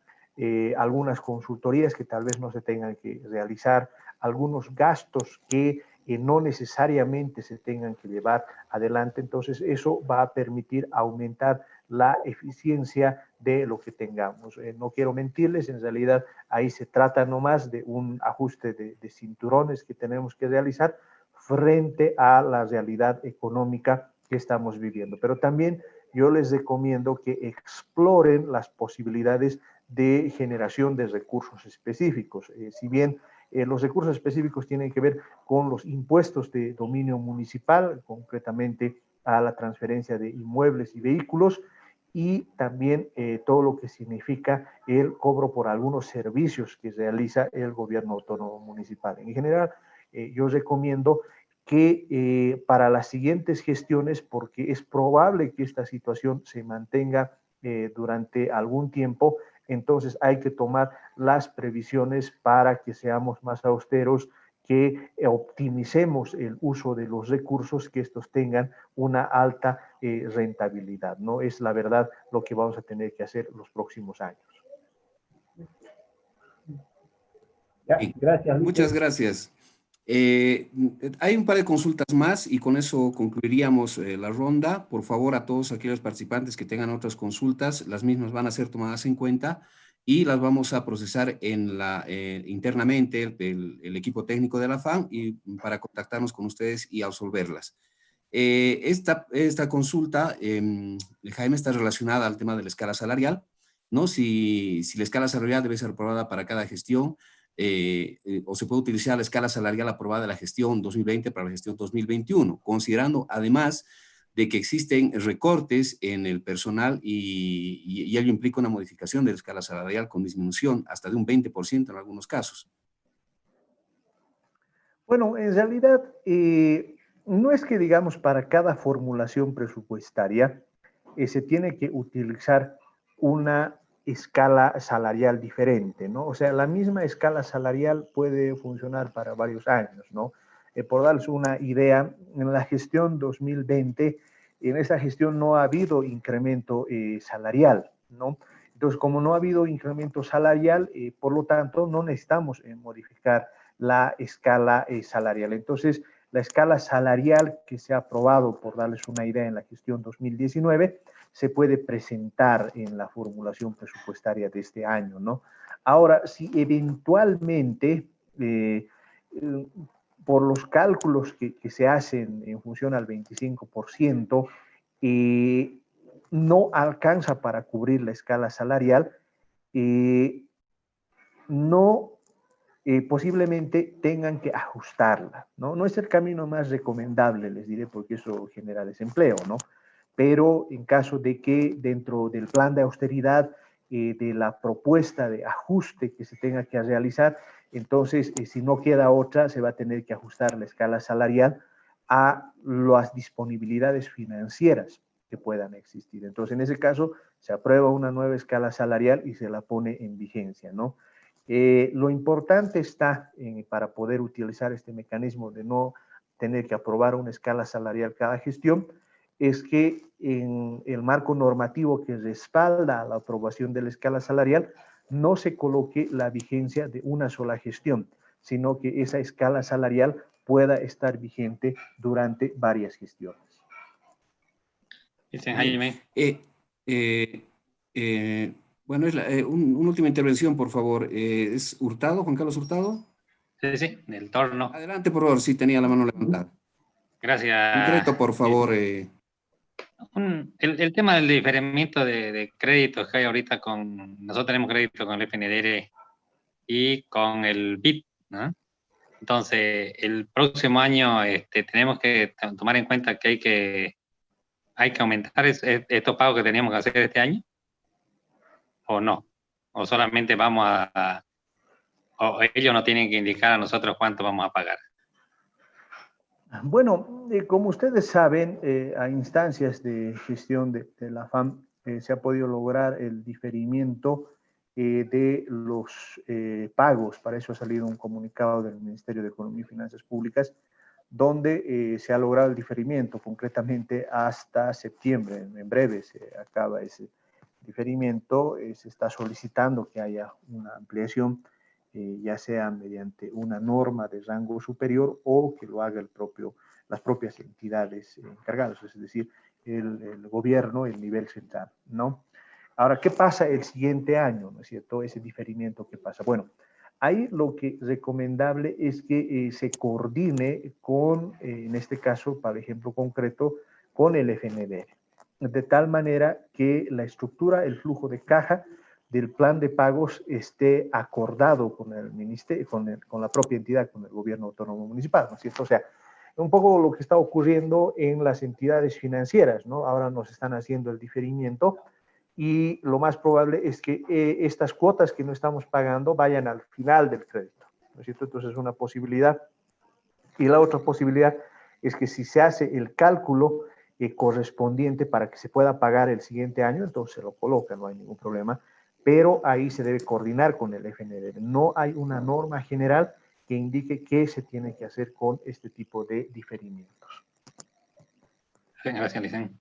algunas consultorías que tal vez no se tengan que realizar, algunos gastos que no necesariamente se tengan que llevar adelante. Entonces, eso va a permitir aumentar la eficiencia de lo que tengamos. No quiero mentirles, en realidad ahí se trata nomás de un ajuste de cinturones que tenemos que realizar frente a la realidad económica que estamos viviendo. Pero también yo les recomiendo que exploren las posibilidades de generación de recursos específicos. Si bien los recursos específicos tienen que ver con los impuestos de dominio municipal, concretamente a la transferencia de inmuebles y vehículos, y también todo lo que significa el cobro por algunos servicios que realiza el gobierno autónomo municipal. En general, yo recomiendo que para las siguientes gestiones, porque es probable que esta situación se mantenga durante algún tiempo, entonces hay que tomar las previsiones para que seamos más austeros, que optimicemos el uso de los recursos, que estos tengan una alta rentabilidad, ¿no? Es la verdad lo que vamos a tener que hacer los próximos años. Ya, gracias, muchas gracias. Hay un par de consultas más y con eso concluiríamos la ronda. Por favor, a todos aquellos participantes que tengan otras consultas, las mismas van a ser tomadas en cuenta y las vamos a procesar internamente el equipo técnico de la FAN y para contactarnos con ustedes y absolverlas. Esta consulta, Jaime, está relacionada al tema de la escala salarial, ¿no? Si la escala salarial debe ser aprobada para cada gestión, o se puede utilizar la escala salarial aprobada de la gestión 2020 para la gestión 2021, considerando además de que existen recortes en el personal y ello implica una modificación de la escala salarial con disminución hasta de un 20% en algunos casos. Bueno, en realidad no es que, digamos, para cada formulación presupuestaria se tiene que utilizar una escala salarial diferente, ¿no? O sea, la misma escala salarial puede funcionar para varios años, ¿no? Por darles una idea, en la gestión 2020, en esa gestión no ha habido incremento salarial, ¿no? Entonces, como no ha habido incremento salarial, por lo tanto, no necesitamos modificar la escala salarial. Entonces, la escala salarial que se ha aprobado, por darles una idea, en la gestión 2019, se puede presentar en la formulación presupuestaria de este año, ¿no? Ahora, si eventualmente, por los cálculos que se hacen en función al 25%, no alcanza para cubrir la escala salarial, posiblemente tengan que ajustarla, ¿no? No es el camino más recomendable, les diré, porque eso genera desempleo, ¿no? Pero en caso de que dentro del plan de austeridad, de la propuesta de ajuste que se tenga que realizar, entonces, si no queda otra, se va a tener que ajustar la escala salarial a las disponibilidades financieras que puedan existir. Entonces, en ese caso, se aprueba una nueva escala salarial y se la pone en vigencia, ¿no? Lo importante está para poder utilizar este mecanismo de no tener que aprobar una escala salarial cada gestión, es que en el marco normativo que respalda la aprobación de la escala salarial no se coloque la vigencia de una sola gestión, sino que esa escala salarial pueda estar vigente durante varias gestiones. Jaime. Bueno, es una última intervención, por favor. ¿Es Hurtado, Juan Carlos Hurtado? Sí, sí, del torno. Adelante, por favor, si tenía la mano levantada. Gracias. Concreto, por favor. El tema del diferimiento de créditos que hay ahorita nosotros tenemos crédito con el FNDR y con el BID, ¿no? Entonces, el próximo año tenemos que tomar en cuenta que hay que aumentar estos pagos que teníamos que hacer este año, o no, o solamente o ellos nos tienen que indicar a nosotros cuánto vamos a pagar. Bueno, como ustedes saben, a instancias de gestión de la FAM se ha podido lograr el diferimiento de los pagos. Para eso ha salido un comunicado del Ministerio de Economía y Finanzas Públicas, donde se ha logrado el diferimiento, concretamente hasta septiembre. En breve se acaba ese diferimiento. Se está solicitando que haya una ampliación, ya sea mediante una norma de rango superior o que lo haga las propias entidades encargadas, es decir, el gobierno, el nivel central, ¿no? Ahora, ¿qué pasa el siguiente año, no es cierto? Ese diferimiento, ¿qué pasa? Bueno, ahí lo que es recomendable es que se coordine con, en este caso, por ejemplo, concreto, con el FNDR, de tal manera que la estructura, el flujo de caja del plan de pagos esté acordado con el ministerio, con la propia entidad, con el gobierno autónomo municipal, ¿no es cierto? O sea, un poco lo que está ocurriendo en las entidades financieras, ¿no? Ahora nos están haciendo el diferimiento y lo más probable es que estas cuotas que no estamos pagando vayan al final del crédito, ¿no es cierto? Entonces es una posibilidad. Y la otra posibilidad es que si se hace el cálculo correspondiente para que se pueda pagar el siguiente año, entonces se lo coloca, no hay ningún problema, pero ahí se debe coordinar con el FNDR. No hay una norma general que indique qué se tiene que hacer con este tipo de diferimientos. Gracias, licenciado.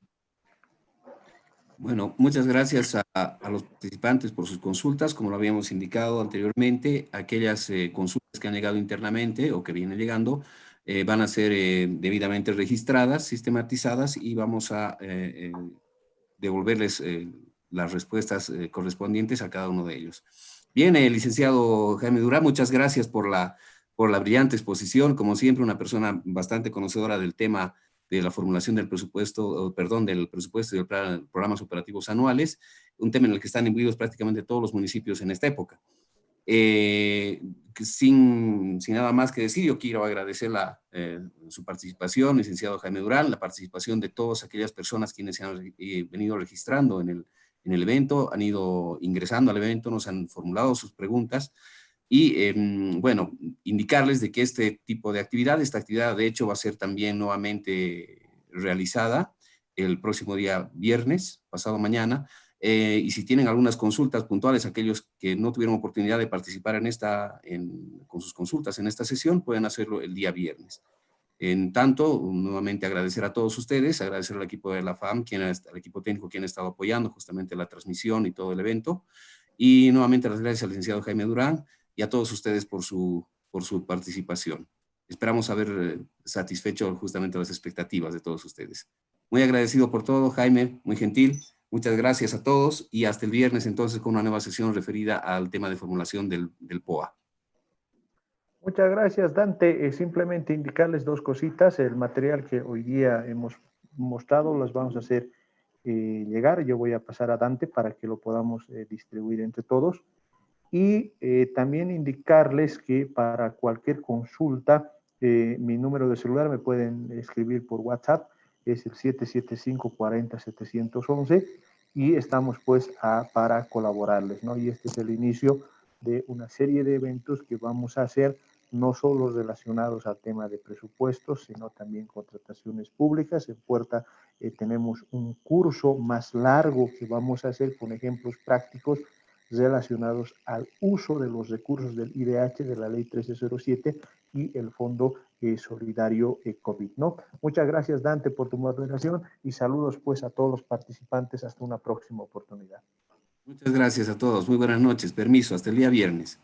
Bueno, muchas gracias a los participantes por sus consultas. Como lo habíamos indicado anteriormente, aquellas consultas que han llegado internamente o que vienen llegando van a ser debidamente registradas, sistematizadas y vamos a devolverles las respuestas correspondientes a cada uno de ellos. Bien, licenciado Jaime Durán, muchas gracias por la brillante exposición. Como siempre, una persona bastante conocedora del tema de la formulación del presupuesto, del presupuesto y de programas operativos anuales, un tema en el que están imbuidos prácticamente todos los municipios en esta época. Sin nada más que decir, yo quiero agradecer su participación, licenciado Jaime Durán, la participación de todas aquellas personas quienes se han venido registrando en el evento, han ido ingresando al evento, nos han formulado sus preguntas y, bueno, indicarles de que este tipo de actividad, esta actividad de hecho va a ser también nuevamente realizada el próximo día viernes, pasado mañana, y si tienen algunas consultas puntuales, aquellos que no tuvieron oportunidad de participar con sus consultas en esta sesión, pueden hacerlo el día viernes. En tanto, nuevamente agradecer a todos ustedes, agradecer al equipo de la FAM, al equipo técnico quien ha estado apoyando justamente la transmisión y todo el evento, y nuevamente las gracias al licenciado Jaime Durán y a todos ustedes por su participación. Esperamos haber satisfecho justamente las expectativas de todos ustedes. Muy agradecido por todo, Jaime, muy gentil. Muchas gracias a todos y hasta el viernes entonces con una nueva sesión referida al tema de formulación del POA. Muchas gracias, Dante. Simplemente indicarles dos cositas. El material que hoy día hemos mostrado las vamos a hacer llegar. Yo voy a pasar a Dante para que lo podamos distribuir entre todos. Y también indicarles que para cualquier consulta, mi número de celular me pueden escribir por WhatsApp, es el 775-40-711 y estamos pues para colaborarles, ¿no? Y este es el inicio de una serie de eventos que vamos a hacer, no solo relacionados al tema de presupuestos, sino también contrataciones públicas. En puerta tenemos un curso más largo que vamos a hacer con ejemplos prácticos relacionados al uso de los recursos del IDH, de la Ley 1307 y el Fondo Solidario COVID, ¿no? Muchas gracias, Dante, por tu moderación y saludos pues a todos los participantes hasta una próxima oportunidad. Muchas gracias a todos. Muy buenas noches. Permiso, hasta el día viernes.